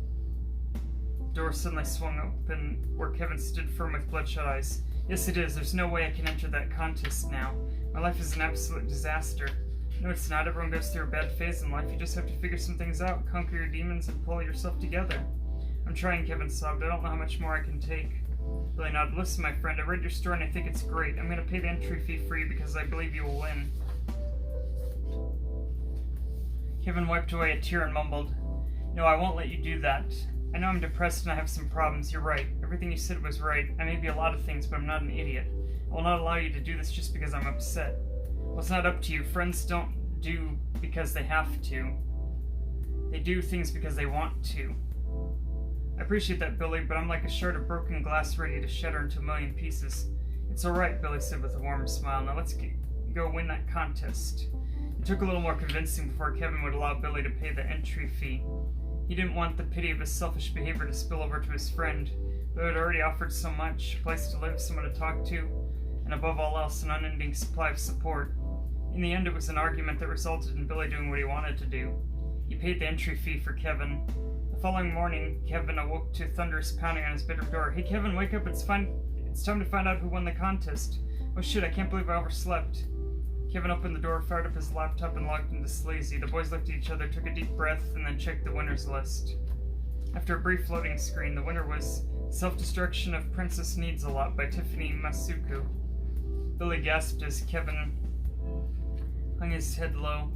The door suddenly swung open where Kevin stood firm with bloodshot eyes. Yes, it is. There's no way I can enter that contest now. My life is an absolute disaster. No, it's not. Everyone goes through a bad phase in life. You just have to figure some things out, conquer your demons, and pull yourself together. I'm trying, Kevin sobbed. I don't know how much more I can take. Billy nodded. Listen, my friend, I read your story and I think it's great. I'm going to pay the entry fee for you because I believe you will win. Kevin wiped away a tear and mumbled, No, I won't let you do that. I know I'm depressed and I have some problems. You're right. Everything you said was right. I may be a lot of things, but I'm not an idiot. I will not allow you to do this just because I'm upset. Well, it's not up to you. Friends don't do because they have to. They do things because they want to. I appreciate that, Billy, but I'm like a shard of broken glass ready to shatter into a million pieces. It's alright, Billy said with a warm smile. Now let's go win that contest. It took a little more convincing before Kevin would allow Billy to pay the entry fee. He didn't want the pity of his selfish behavior to spill over to his friend, but had already offered so much, a place to live, someone to talk to, and above all else, an unending supply of support. In the end, it was an argument that resulted in Billy doing what he wanted to do. He paid the entry fee for Kevin. The following morning, Kevin awoke to thunderous pounding on his bedroom door. Hey Kevin, wake up, it's time to find out who won the contest. Oh shit, I can't believe I overslept. Kevin opened the door, fired up his laptop, and logged into Sleazy. The boys looked at each other, took a deep breath, and then checked the winners list. After a brief loading screen, the winner was Self-Destruction of Princess Needs a Lot by Tiffany Masuku. Billy gasped as Kevin hung his head low.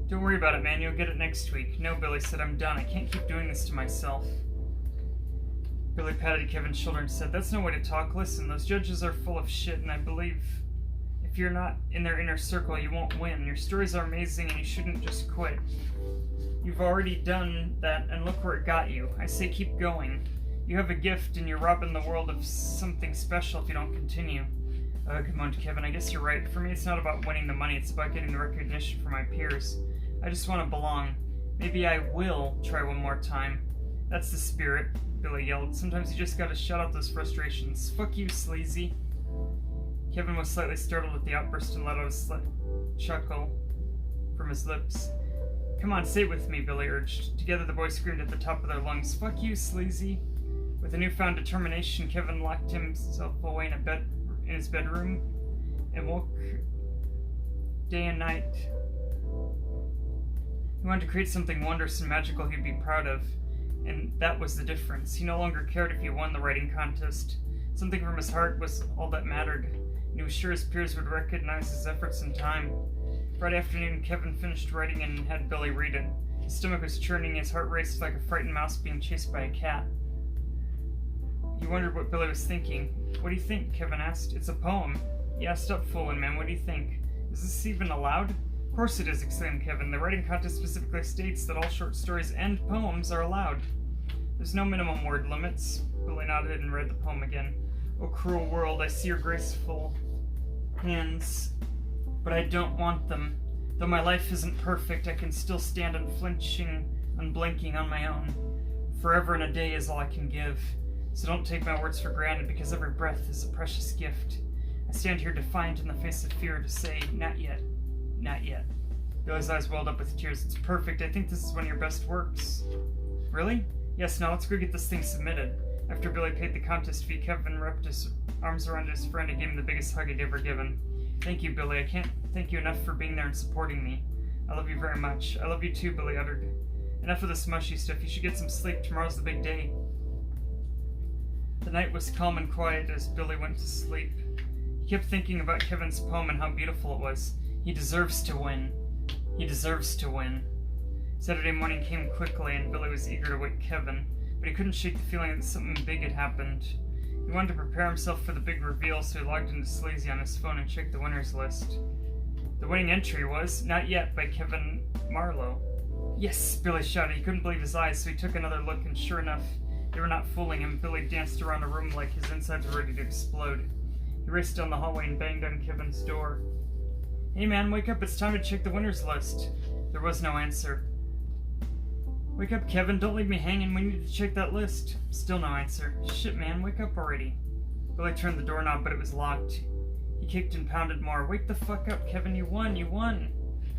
Don't worry about it, man. You'll get it next week. No, Billy said. I'm done. I can't keep doing this to myself. Billy patted Kevin's shoulder and said, That's no way to talk. Listen, those judges are full of shit, and I believe if you're not in their inner circle, you won't win. Your stories are amazing, and you shouldn't just quit. You've already done that, and look where it got you. I say keep going. You have a gift, and you're robbing the world of something special if you don't continue. Come on, Kevin. I guess you're right. For me, it's not about winning the money. It's about getting the recognition from my peers. I just want to belong. Maybe I will try one more time. That's the spirit, Billy yelled. Sometimes you just gotta shut out those frustrations. Fuck you, sleazy. Kevin was slightly startled at the outburst and let out a slight chuckle from his lips. Come on, say it with me, Billy urged. Together the boys screamed at the top of their lungs. Fuck you, sleazy. With a newfound determination, Kevin locked himself away in his bedroom and woke day and night. He wanted to create something wondrous and magical he'd be proud of, and that was the difference. He no longer cared if he won the writing contest. Something from his heart was all that mattered, and he was sure his peers would recognize his efforts in time. Friday afternoon, Kevin finished writing and had Billy read it. His stomach was churning, his heart raced like a frightened mouse being chased by a cat. He wondered what Billy was thinking. What do you think? Kevin asked. It's a poem. Yeah, stop fooling, man. What do you think? Is this even allowed? Of course it is, exclaimed Kevin. The writing contest specifically states that all short stories and poems are allowed. There's no minimum word limits. Billy nodded and read the poem again. Oh, cruel world, I see your graceful hands, but I don't want them. Though my life isn't perfect, I can still stand unflinching, unblinking on my own. Forever and a day is all I can give. So don't take my words for granted, because every breath is a precious gift. I stand here defiant in the face of fear to say, not yet, not yet. Billy's eyes welled up with tears. It's perfect. I think this is one of your best works. Really? Yes, now let's go get this thing submitted. After Billy paid the contest fee, Kevin wrapped his arms around his friend and gave him the biggest hug he'd ever given. Thank you, Billy. I can't thank you enough for being there and supporting me. I love you very much. I love you too, Billy uttered. Enough of this mushy stuff. You should get some sleep. Tomorrow's the big day. The night was calm and quiet as Billy went to sleep. He kept thinking about Kevin's poem and how beautiful it was. He deserves to win. He deserves to win. Saturday morning came quickly and Billy was eager to wake Kevin, but he couldn't shake the feeling that something big had happened. He wanted to prepare himself for the big reveal, so he logged into Sleazy on his phone and checked the winners list. The winning entry was Not Yet by Kevin Marlowe. Yes, Billy shouted. He couldn't believe his eyes, so he took another look, and sure enough, they were not fooling him. Billy danced around the room like his insides were ready to explode. He raced down the hallway and banged on Kevin's door. Hey man, wake up, it's time to check the winners list. There was no answer. Wake up, Kevin, don't leave me hanging, we need to check that list. Still no answer. Shit man, wake up already. Billy turned the doorknob, but it was locked. He kicked and pounded more. Wake the fuck up, Kevin, you won, you won.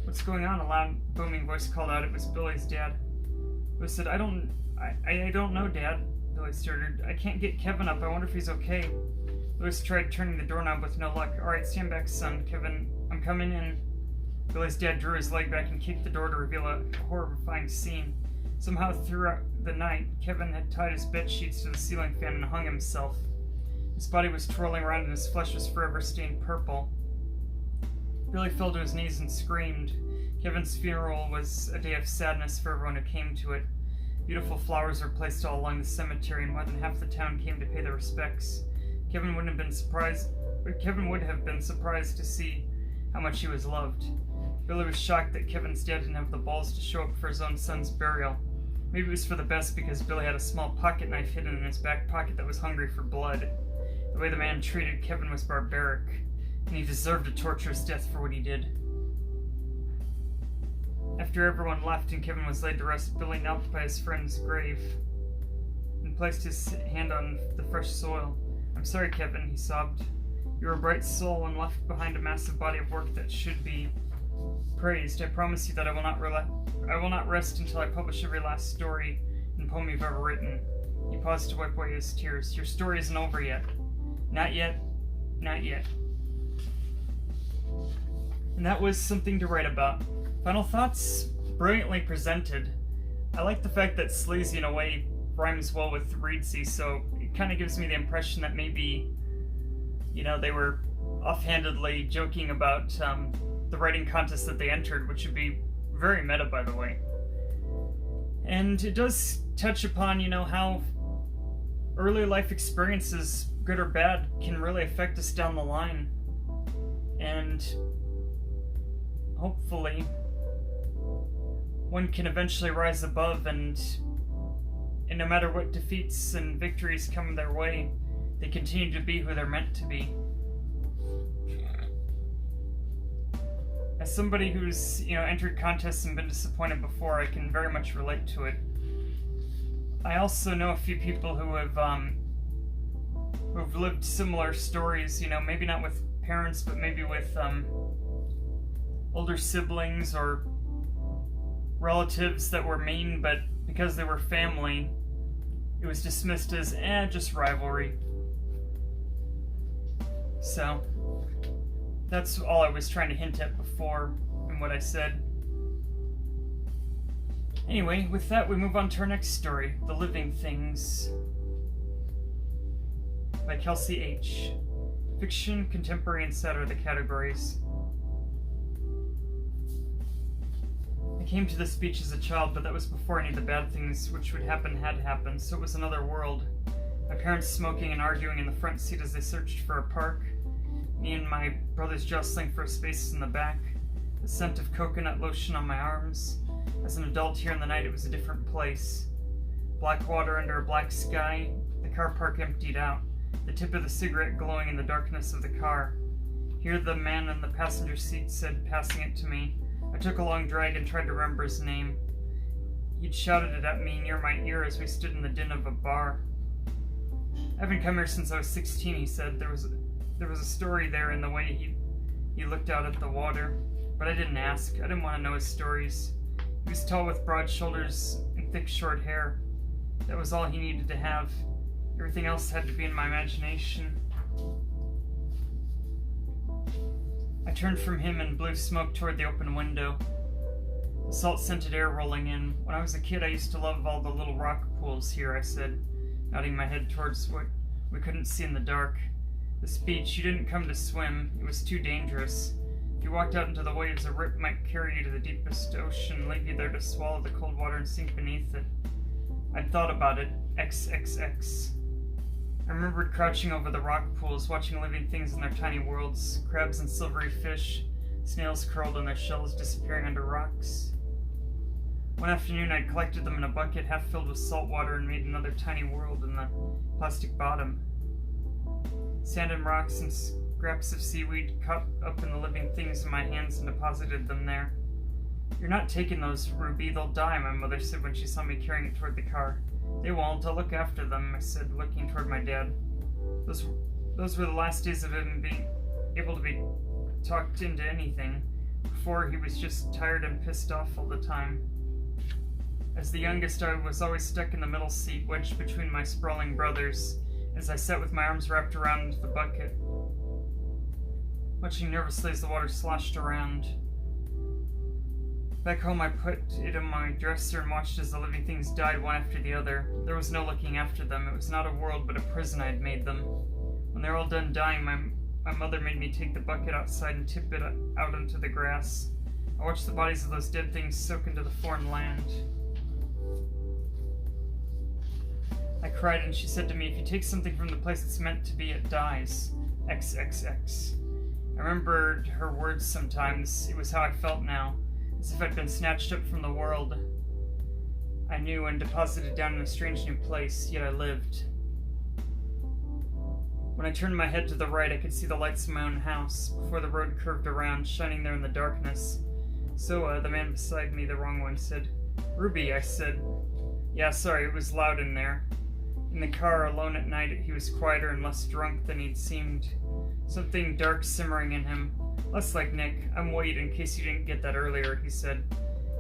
What's going on? A loud, booming voice called out. It was Billy's dad. Billy said, I don't know, Dad. Billy stuttered. I can't get Kevin up. I wonder if he's okay. Lewis tried turning the doorknob with no luck. Alright, stand back, son. Kevin, I'm coming in. Billy's dad drew his leg back and kicked the door to reveal a horrifying scene. Somehow throughout the night, Kevin had tied his bed sheets to the ceiling fan and hung himself. His body was twirling around and his flesh was forever stained purple. Billy fell to his knees and screamed. Kevin's funeral was a day of sadness for everyone who came to it. Beautiful flowers were placed all along the cemetery, and more than half the town came to pay their respects. Kevin would have been surprised to see how much he was loved. Billy was shocked that Kevin's dad didn't have the balls to show up for his own son's burial. Maybe it was for the best because Billy had a small pocket knife hidden in his back pocket that was hungry for blood. The way the man treated Kevin was barbaric, and he deserved a torturous death for what he did. After everyone left and Kevin was laid to rest, Billy knelt by his friend's grave and placed his hand on the fresh soil. I'm sorry, Kevin, he sobbed. You were a bright soul and left behind a massive body of work that should be praised. I promise you that I will not rest until I publish every last story and poem you've ever written. He paused to wipe away his tears. Your story isn't over yet. Not yet. Not yet. And that was something to write about. Final thoughts? Brilliantly presented. I like the fact that sleazy in a way rhymes well with reedsy, so it kind of gives me the impression that maybe, they were offhandedly joking about the writing contest that they entered, which would be very meta, by the way. And it does touch upon, how early life experiences, good or bad, can really affect us down the line. And hopefully one can eventually rise above and no matter what defeats and victories come their way, they continue to be who they're meant to be. As somebody who's, entered contests and been disappointed before, I can very much relate to it. I also know a few people who've lived similar stories, maybe not with parents, but maybe with older siblings or relatives that were mean, but because they were family, it was dismissed as, just rivalry. So, that's all I was trying to hint at before in what I said. Anyway, with that, we move on to our next story, The Living Things, by Kelsey H. Fiction, contemporary, and sad are the categories. I came to this beach as a child, but that was before any of the bad things which would happen had happened, so it was another world. My parents smoking and arguing in the front seat as they searched for a park, me and my brothers jostling for spaces in the back, the scent of coconut lotion on my arms. As an adult here in the night, it was a different place. Black water under a black sky, the car park emptied out, the tip of the cigarette glowing in the darkness of the car. Here the man in the passenger seat said, passing it to me. I took a long drag and tried to remember his name. He'd shouted it at me near my ear as we stood in the din of a bar. I haven't come here since I was 16, he said. There was a story there in the way he looked out at the water. but I didn't ask. I didn't want to know his stories. He was tall with broad shoulders and thick short hair. That was all he needed to have. Everything else had to be in my imagination. I turned from him and blew smoke toward the open window. The salt-scented air rolling in. When I was a kid, I used to love all the little rock pools here, I said, nodding my head towards what we couldn't see in the dark. This beach, you didn't come to swim. It was too dangerous. If you walked out into the waves, a rip might carry you to the deepest ocean, leave you there to swallow the cold water and sink beneath it. I'd thought about it. XXX. I remembered crouching over the rock pools, watching living things in their tiny worlds, crabs and silvery fish, snails curled in their shells disappearing under rocks. One afternoon I'd collected them in a bucket half filled with salt water and made another tiny world in the plastic bottom. Sand and rocks and scraps of seaweed caught up in the living things in my hands and deposited them there. You're not taking those, Ruby. They'll die, my mother said when she saw me carrying it toward the car. They won't. I'll look after them, I said, looking toward my dad. Those were the last days of him being able to be talked into anything. Before, he was just tired and pissed off all the time. As the youngest, I was always stuck in the middle seat, wedged between my sprawling brothers, as I sat with my arms wrapped around the bucket, watching nervously as the water sloshed around. Back home, I put it in my dresser and watched as the living things died one after the other. There was no looking after them. It was not a world, but a prison I had made them. When they were all done dying, my mother made me take the bucket outside and tip it out into the grass. I watched the bodies of those dead things soak into the foreign land. I cried, and she said to me, if you take something from the place it's meant to be, it dies. XXX. I remembered her words sometimes. It was how I felt now. As if I'd been snatched up from the world I knew and deposited down in a strange new place, yet I lived. When I turned my head to the right, I could see the lights of my own house, before the road curved around, shining there in the darkness. So, the man beside me, the wrong one, said, Ruby, I said. Yeah, sorry, it was loud in there. In the car, alone at night, he was quieter and less drunk than he'd seemed. Something dark simmering in him. Less like Nick. I'm Wade, in case you didn't get that earlier, he said.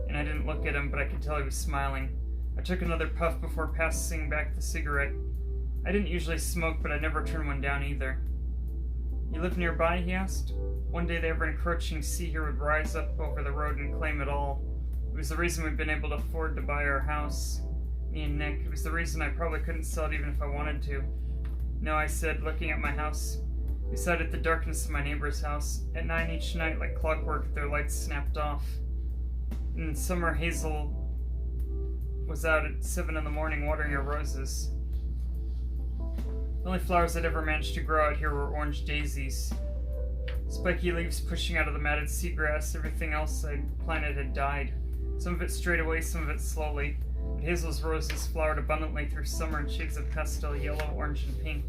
And I didn't look at him, but I could tell he was smiling. I took another puff before passing back the cigarette. I didn't usually smoke, but I'd never turn one down either. You live nearby, he asked. One day the ever-encroaching sea here would rise up over the road and claim it all. It was the reason we'd been able to afford to buy our house. Me and Nick. It was the reason I probably couldn't sell it even if I wanted to. No, I said, looking at my house. Beside it, the darkness of my neighbor's house. At 9 each night, like clockwork, their lights snapped off. In summer, Hazel was out at 7 in the morning watering her roses. The only flowers I'd ever managed to grow out here were orange daisies. Spiky leaves pushing out of the matted seagrass. Everything else I'd planted had died. Some of it straight away, some of it slowly. But Hazel's roses flowered abundantly through summer in shades of pastel yellow, orange, and pink.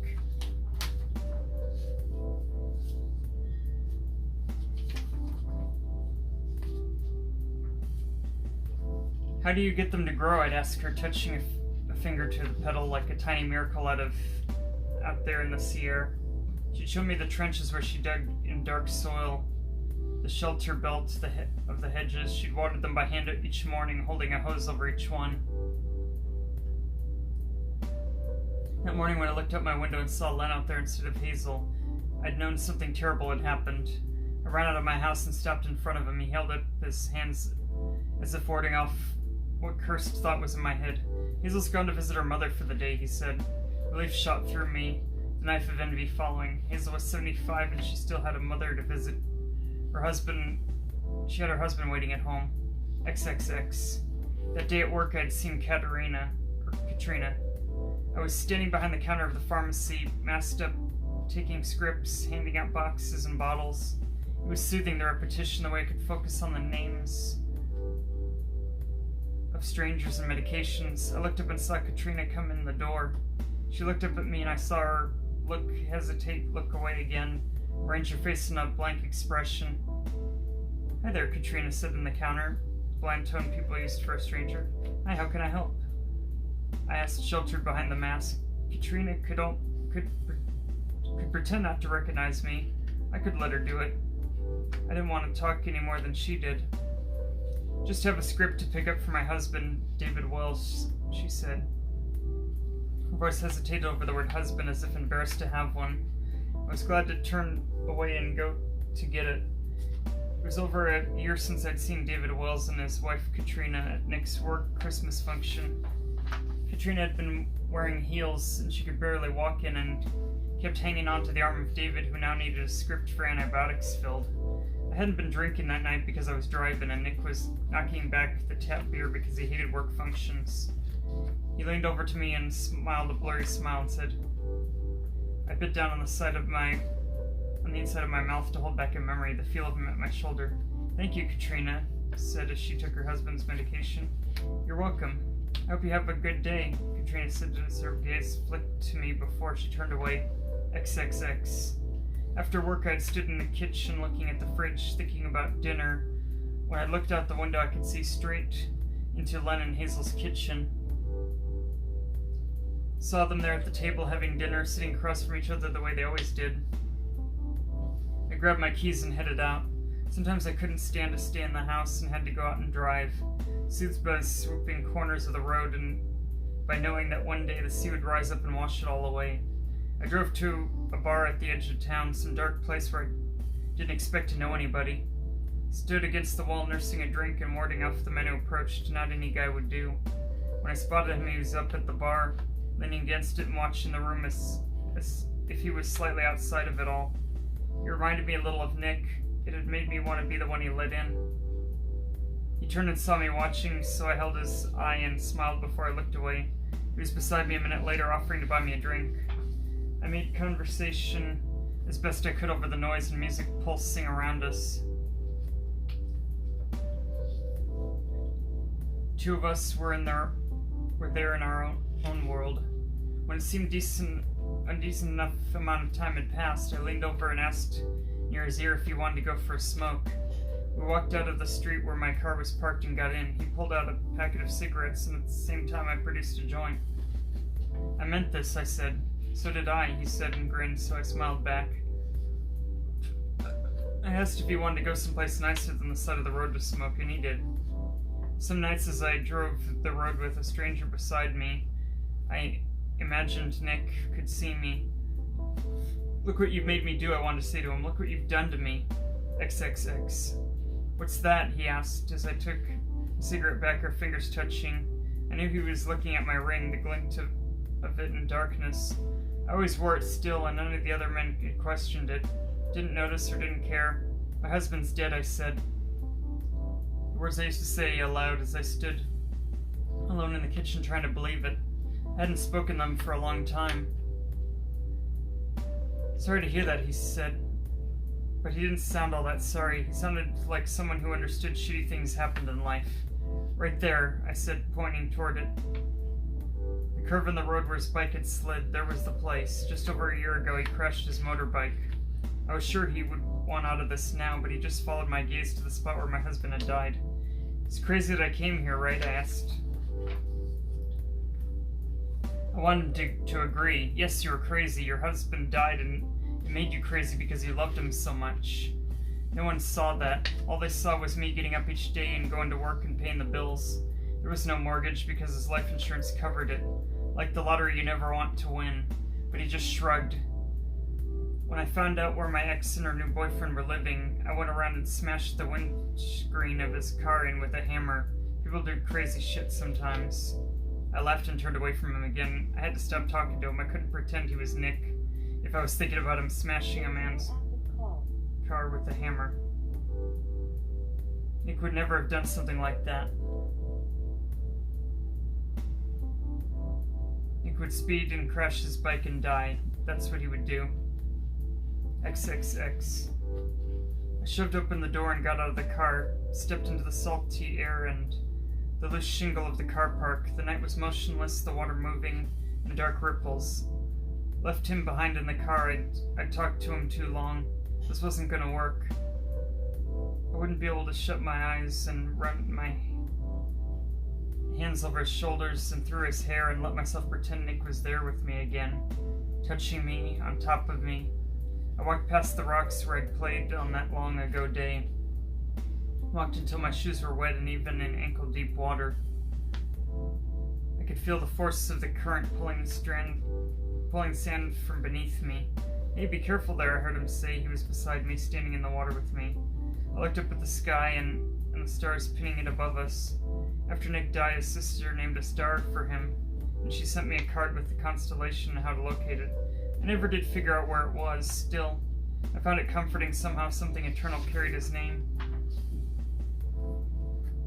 How do you get them to grow? I'd ask her, touching a finger to the petal like a tiny miracle out there in the sea air. She'd show me the trenches where she dug in dark soil, the shelter belt of the hedges. She'd watered them by hand each morning, holding a hose over each one. That morning when I looked out my window and saw Len out there instead of Hazel, I'd known something terrible had happened. I ran out of my house and stopped in front of him. He held up his hands as if warding off what cursed thought was in my head. Hazel's gone to visit her mother for the day, he said. Relief shot through me, the knife of envy following. Hazel was 75 and she still had a mother to visit. She had her husband waiting at home. XXX. That day at work I'd seen Katrina. I was standing behind the counter of the pharmacy, masked up, taking scripts, handing out boxes and bottles. It was soothing, the repetition, the way I could focus on the names of strangers and medications. I looked up and saw Katrina come in the door. She looked up at me and I saw her hesitate, look away again, arrange her face in a blank expression. Hi there, Katrina said in the counter, bland tone people used for a stranger. Hi, how can I help? I asked, sheltered behind the mask. Katrina could pretend not to recognize me. I could let her do it. I didn't want to talk any more than she did. Just have a script to pick up for my husband, David Wells, she said. Her voice hesitated over the word husband as if embarrassed to have one. I was glad to turn away and go to get it. It was over a year since I'd seen David Wells and his wife Katrina at Nick's work Christmas function. Katrina had been wearing heels and she could barely walk in and kept hanging on to the arm of David, who now needed a script for antibiotics filled. I hadn't been drinking that night because I was driving, and Nick was knocking back the tap beer because he hated work functions. He leaned over to me and smiled a blurry smile and said, I bit down on the inside of my mouth to hold back in memory the feel of him at my shoulder. Thank you, Katrina, said as she took her husband's medication. You're welcome. I hope you have a good day, Katrina said as her gaze flicked to me before she turned away. XXX. After work, I'd stood in the kitchen looking at the fridge, thinking about dinner. When I looked out the window, I could see straight into Len and Hazel's kitchen. Saw them there at the table having dinner, sitting across from each other the way they always did. I grabbed my keys and headed out. Sometimes I couldn't stand to stay in the house and had to go out and drive, soothed by the swooping corners of the road and by knowing that one day the sea would rise up and wash it all away. I drove to a bar at the edge of town, some dark place where I didn't expect to know anybody. Stood against the wall nursing a drink and warding off the men who approached. Not any guy would do. When I spotted him, he was up at the bar, leaning against it and watching the room as if he was slightly outside of it all. He reminded me a little of Nick. It had made me want to be the one he let in. He turned and saw me watching, so I held his eye and smiled before I looked away. He was beside me a minute later, offering to buy me a drink. I made conversation as best I could over the noise and music pulsing around us. Two of us were there in our own world. When it seemed a decent enough amount of time had passed, I leaned over and asked near his ear if he wanted to go for a smoke. We walked out of the street where my car was parked and got in. He pulled out a packet of cigarettes, and at the same time I produced a joint. I meant this, I said. So did I, he said and grinned, so I smiled back. I asked if he wanted to go someplace nicer than the side of the road to smoke, and he did. Some nights as I drove the road with a stranger beside me, I imagined Nick could see me. Look what you've made me do, I wanted to say to him. Look what you've done to me. XXX. What's that? He asked as I took a cigarette back, our fingers touching. I knew he was looking at my ring, the glint of it in darkness. I always wore it still, and none of the other men had questioned it. Didn't notice or didn't care. My husband's dead, I said. The words I used to say aloud as I stood alone in the kitchen trying to believe it. I hadn't spoken them for a long time. Sorry to hear that, he said. But he didn't sound all that sorry. He sounded like someone who understood shitty things happened in life. Right there, I said, pointing toward it. The curve in the road where his bike had slid, there was the place. Just over a year ago, he crashed his motorbike. I was sure he would want out of this now, but he just followed my gaze to the spot where my husband had died. It's crazy that I came here, right? I asked. I wanted to agree. Yes, you were crazy. Your husband died and it made you crazy because you loved him so much. No one saw that. All they saw was me getting up each day and going to work and paying the bills. There was no mortgage because his life insurance covered it. Like the lottery you never want to win. But he just shrugged. When I found out where my ex and her new boyfriend were living, I went around and smashed the windscreen of his car in with a hammer. People do crazy shit sometimes. I laughed and turned away from him again. I had to stop talking to him. I couldn't pretend he was Nick if I was thinking about him smashing a man's car with a hammer. Nick would never have done something like that. Nick would speed and crash his bike and die. That's what he would do. XXX. I shoved open the door and got out of the car, stepped into the salty air and the loose shingle of the car park. The night was motionless, the water moving in dark ripples. Left him behind in the car. I'd talked to him too long. This wasn't gonna work. I wouldn't be able to shut my eyes and run my hands over his shoulders and through his hair and let myself pretend Nick was there with me again, touching me, on top of me. I walked past the rocks where I'd played on that long ago day. Walked until my shoes were wet and even in ankle-deep water. I could feel the force of the current pulling sand from beneath me. "Hey, be careful there," I heard him say. He was beside me, standing in the water with me. I looked up at the sky and the stars pinning it above us. After Nick died, his sister named a star for him, and she sent me a card with the constellation and how to locate it. I never did figure out where it was. Still, I found it comforting somehow something eternal carried his name.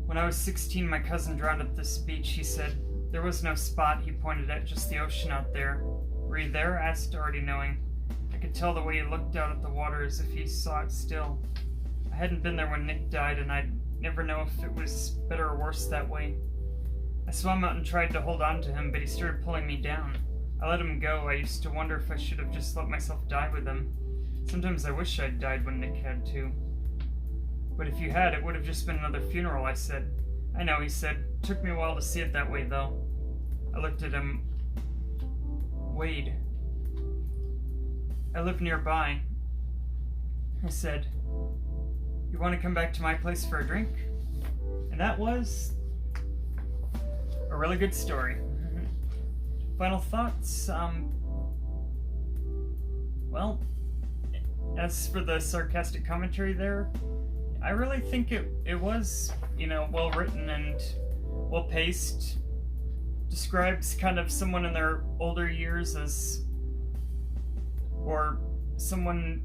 When I was 16, my cousin drowned at this beach, he said. There was no spot, he pointed at, just the ocean out there. "Were you there?" I asked, already knowing. I could tell the way he looked out at the water as if he saw it still. I hadn't been there when Nick died, and I'd never know if it was better or worse that way. I swam out and tried to hold on to him, but he started pulling me down. I let him go. I used to wonder if I should have just let myself die with him. Sometimes I wish I'd died when Nick had too. "But if you had, it would have just been another funeral," I said. "I know," he said. "Took me a while to see it that way, though." I looked at him. "Wade, I live nearby," I said. "You want to come back to my place for a drink?" And that was a really good story. Final thoughts? Well, as for the sarcastic commentary there, I really think it was, well written and well paced. Describes kind of someone in their older years or someone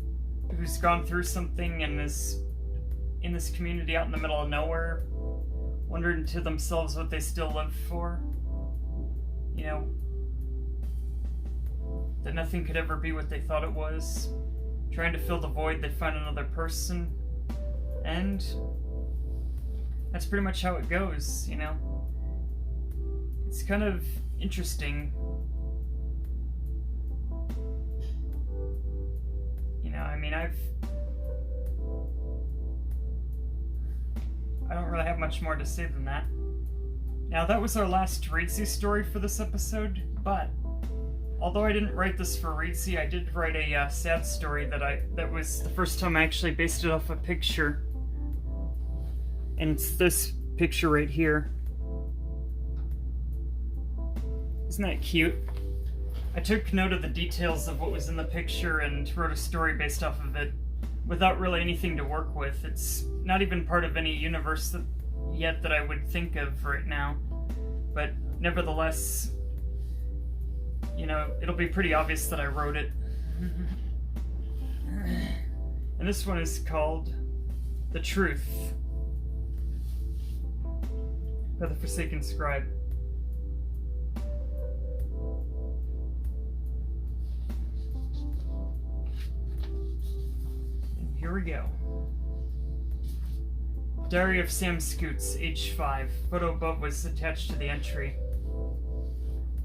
who's gone through something and is in this community out in the middle of nowhere, wondering to themselves what they still live for. That nothing could ever be what they thought it was. Trying to fill the void, they find another person. And that's pretty much how it goes, It's kind of interesting. I don't really have much more to say than that. Now, that was our last Reedsy story for this episode, but although I didn't write this for Reedsy, I did write a sad story that was the first time I actually based it off a picture. And it's this picture right here. Isn't that cute? I took note of the details of what was in the picture and wrote a story based off of it without really anything to work with. It's not even part of any universe yet that I would think of right now. But nevertheless, it'll be pretty obvious that I wrote it. And this one is called The Truth by the Forsaken Scribe. And here we go. Diary of Sam Scoots, age 5. Photo above was attached to the entry.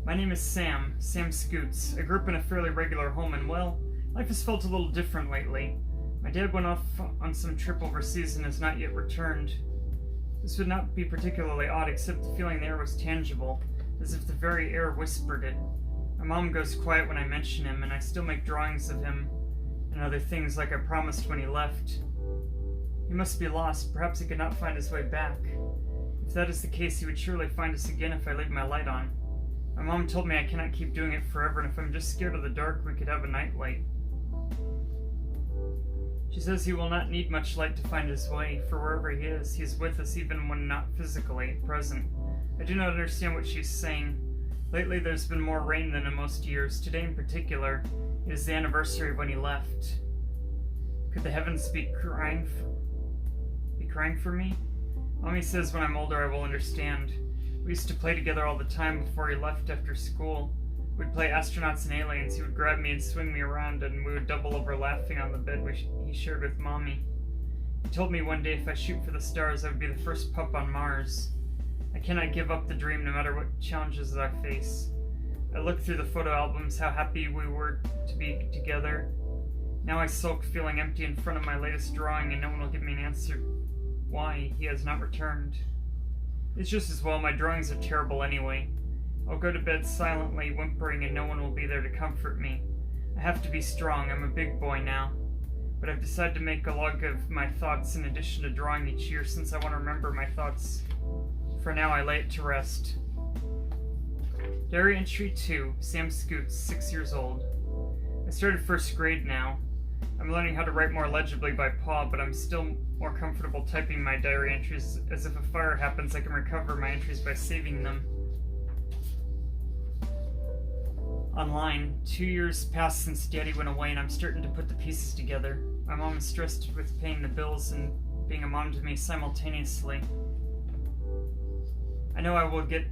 My name is Sam Scoots. I grew up in a fairly regular home and, well, life has felt a little different lately. My dad went off on some trip overseas and has not yet returned. This would not be particularly odd, except the feeling the air was tangible, as if the very air whispered it. My mom goes quiet when I mention him, and I still make drawings of him and other things like I promised when he left. He must be lost. Perhaps he could not find his way back. If that is the case, he would surely find us again if I leave my light on. My mom told me I cannot keep doing it forever, and if I'm just scared of the dark, we could have a nightlight. She says he will not need much light to find his way, for wherever he is with us even when not physically present. I do not understand what she's saying. Lately there's been more rain than in most years. Today in particular, it is the anniversary of when he left. Could the heavens be crying for me? Mommy says when I'm older I will understand. We used to play together all the time before he left after school. We'd play astronauts and aliens. He would grab me and swing me around, and we would double over laughing on the bed he shared with Mommy. He told me one day if I shoot for the stars, I would be the first pup on Mars. I cannot give up the dream no matter what challenges I face. I look through the photo albums, how happy we were to be together. Now I sulk, feeling empty in front of my latest drawing, and no one will give me an answer why he has not returned. It's just as well, my drawings are terrible anyway. I'll go to bed silently, whimpering, and no one will be there to comfort me. I have to be strong. I'm a big boy now. But I've decided to make a log of my thoughts in addition to drawing each year since I want to remember my thoughts. For now, I lay it to rest. Diary entry 2, Sam Scoots, 6 years old. I started first grade now. I'm learning how to write more legibly by paw, but I'm still more comfortable typing my diary entries, as if a fire happens I can recover my entries by saving them. Online, 2 years passed since Daddy went away and I'm starting to put the pieces together. My mom is stressed with paying the bills and being a mom to me simultaneously. I know I will get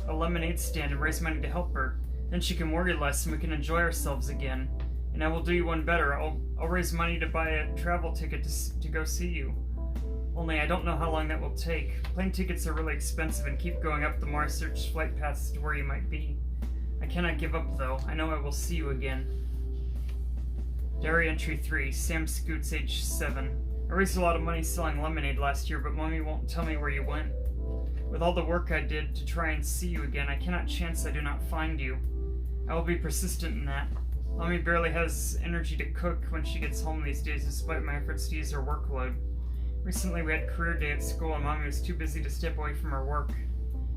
a lemonade stand and raise money to help her. Then she can worry less and we can enjoy ourselves again. And I will do you one better. I'll raise money to buy a travel ticket to go see you. Only I don't know how long that will take. Plane tickets are really expensive and keep going up the more I search flight paths to where you might be. I cannot give up though. I know I will see you again. Diary entry 3, Sam Scoots, age 7. I raised a lot of money selling lemonade last year, but Mommy won't tell me where you went. With all the work I did to try and see you again, I cannot chance I do not find you. I will be persistent in that. Mommy barely has energy to cook when she gets home these days, despite my efforts to ease her workload. Recently we had career day at school and Mommy was too busy to step away from her work.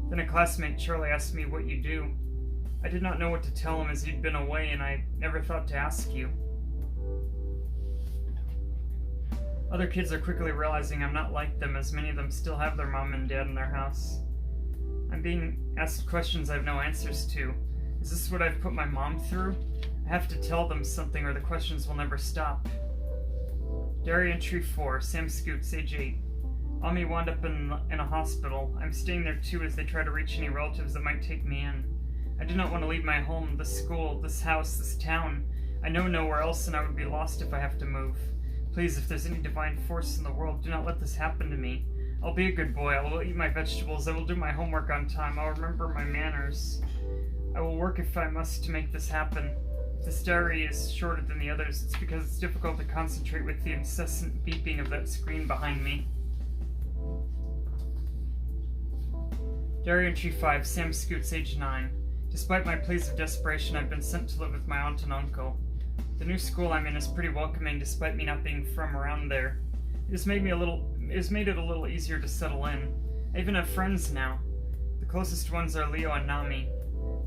Then a classmate, Charlie, asked me what you do. I did not know what to tell him as you'd been away, and I never thought to ask you. Other kids are quickly realizing I'm not like them, as many of them still have their mom and dad in their house. I'm being asked questions I have no answers to. Is this what I've put my mom through? I have to tell them something or the questions will never stop. Diary entry 4, Sam Scoots, age 8. Mommy wound up in a hospital. I'm staying there too as they try to reach any relatives that might take me in. I do not want to leave my home, this school, this house, this town. I know nowhere else and I would be lost if I have to move. Please, if there's any divine force in the world, do not let this happen to me. I'll be a good boy. I will eat my vegetables. I will do my homework on time. I'll remember my manners. I will work if I must to make this happen. If this diary is shorter than the others, it's because it's difficult to concentrate with the incessant beeping of that screen behind me. Diary entry 5, Sam Scoots, age 9. Despite my pleas of desperation, I've been sent to live with my aunt and uncle. The new school I'm in is pretty welcoming despite me not being from around there. It has made it a little easier to settle in. I even have friends now. The closest ones are Leo and Nami.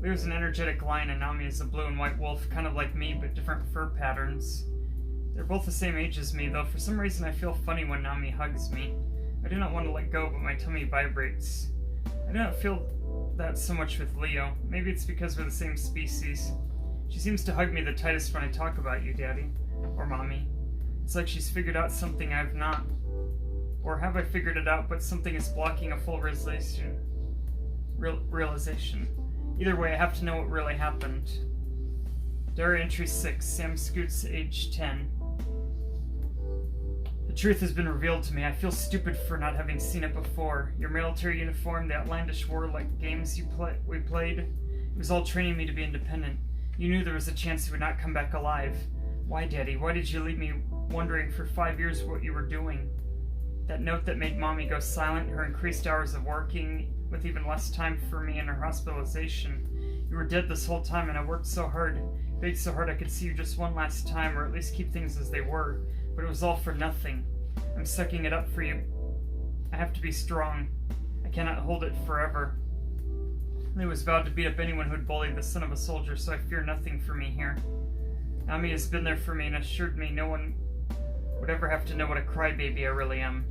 Leo's an energetic lion and Nami is a blue and white wolf, kind of like me but different fur patterns. They're both the same age as me, though for some reason I feel funny when Nami hugs me. I do not want to let go, but my tummy vibrates. I do not feel that so much with Leo. Maybe it's because we're the same species. She seems to hug me the tightest when I talk about you, Daddy. Or Mommy. It's like she's figured out something I've not. Or have I figured it out, but something is blocking a full realization. Either way, I have to know what really happened. Diary entry 6, Sam Scoots, age 10. The truth has been revealed to me. I feel stupid for not having seen it before. Your military uniform, the outlandish warlike games we played, it was all training me to be independent. You knew there was a chance you would not come back alive. Why, Daddy? Why did you leave me wondering for 5 years what you were doing? That note that made Mommy go silent, her increased hours of working, with even less time for me and her hospitalization. You were dead this whole time and I worked so hard, begged so hard I could see you just one last time, or at least keep things as they were. But it was all for nothing. I'm sucking it up for you. I have to be strong. I cannot hold it forever. Leo was vowed to beat up anyone who'd bully the son of a soldier, so I fear nothing for me here. Nami has been there for me and assured me no one would ever have to know what a crybaby I really am.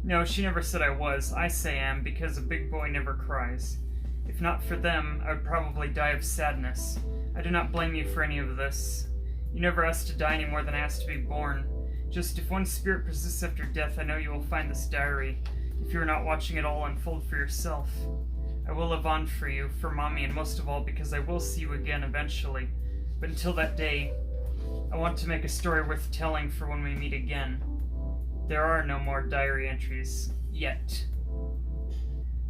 No, she never said I was. I say am, because a big boy never cries. If not for them, I would probably die of sadness. I do not blame you for any of this. You never asked to die any more than I asked to be born. Just if one spirit persists after death, I know you will find this diary, if you are not watching it all unfold for yourself. I will live on for you, for Mommy, and most of all because I will see you again eventually. But until that day, I want to make a story worth telling for when we meet again. There are no more diary entries. Yet.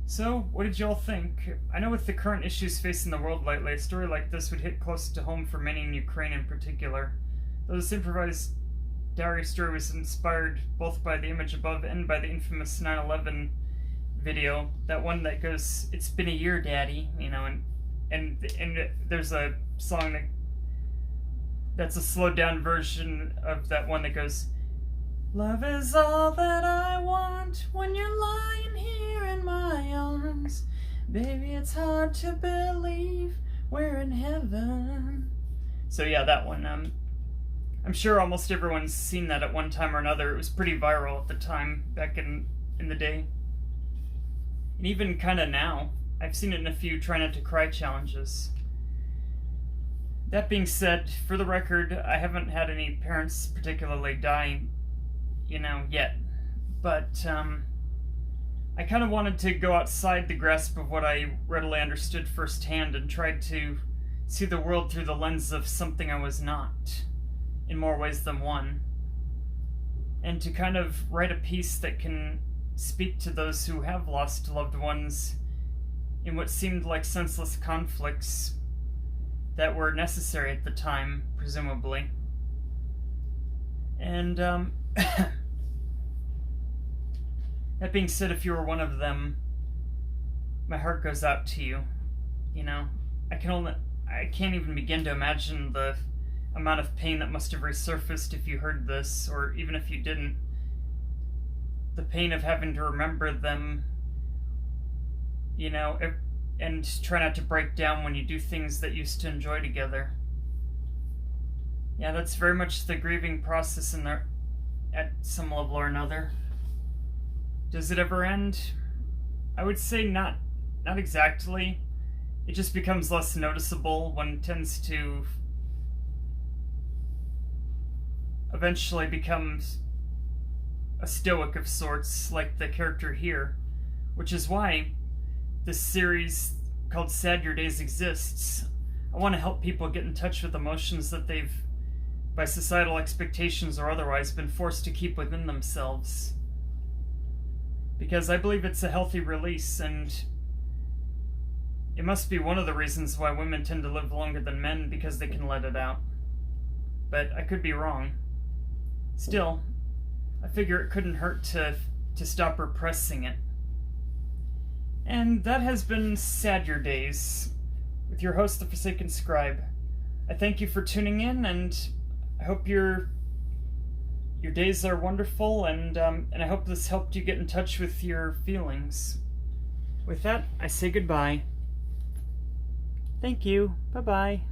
So, what did y'all think? I know with the current issues facing the world lately, a story like this would hit close to home for many in Ukraine in particular. Though this improvised diary story was inspired both by the image above and by the infamous 9/11 video, that one that goes, "It's been a year, Daddy," you know, and there's a song that That's a slowed down version of that one that goes, love is all that I want when you're lying here in my arms. Baby, it's hard to believe we're in heaven. So yeah, that one. I'm sure almost everyone's seen that at one time or another. It was pretty viral at the time, back in the day. And even kind of now. I've seen it in a few try not to cry challenges. That being said, for the record, I haven't had any parents particularly die, yet. But I kind of wanted to go outside the grasp of what I readily understood firsthand and tried to see the world through the lens of something I was not, in more ways than one. And to kind of write a piece that can speak to those who have lost loved ones in what seemed like senseless conflicts that were necessary at the time, presumably. And that being said, if you were one of them, my heart goes out to you. I can't even begin to imagine the amount of pain that must have resurfaced if you heard this, or even if you didn't. The pain of having to remember them, and try not to break down when you do things that you used to enjoy together. Yeah, that's very much the grieving process in there at some level or another. Does it ever end? I would say not exactly. It just becomes less noticeable. One tends to eventually becomes a stoic of sorts, like the character here, which is why this series called Sadurdays exists. I want to help people get in touch with emotions that they've, by societal expectations or otherwise, been forced to keep within themselves. Because I believe it's a healthy release, and it must be one of the reasons why women tend to live longer than men, because they can let it out. But I could be wrong. Still, I figure it couldn't hurt to stop repressing it. And that has been Sadurdays, with your host, the Forsaken Scribe. I thank you for tuning in, and I hope your days are wonderful, and I hope this helped you get in touch with your feelings. With that, I say goodbye. Thank you. Bye-bye.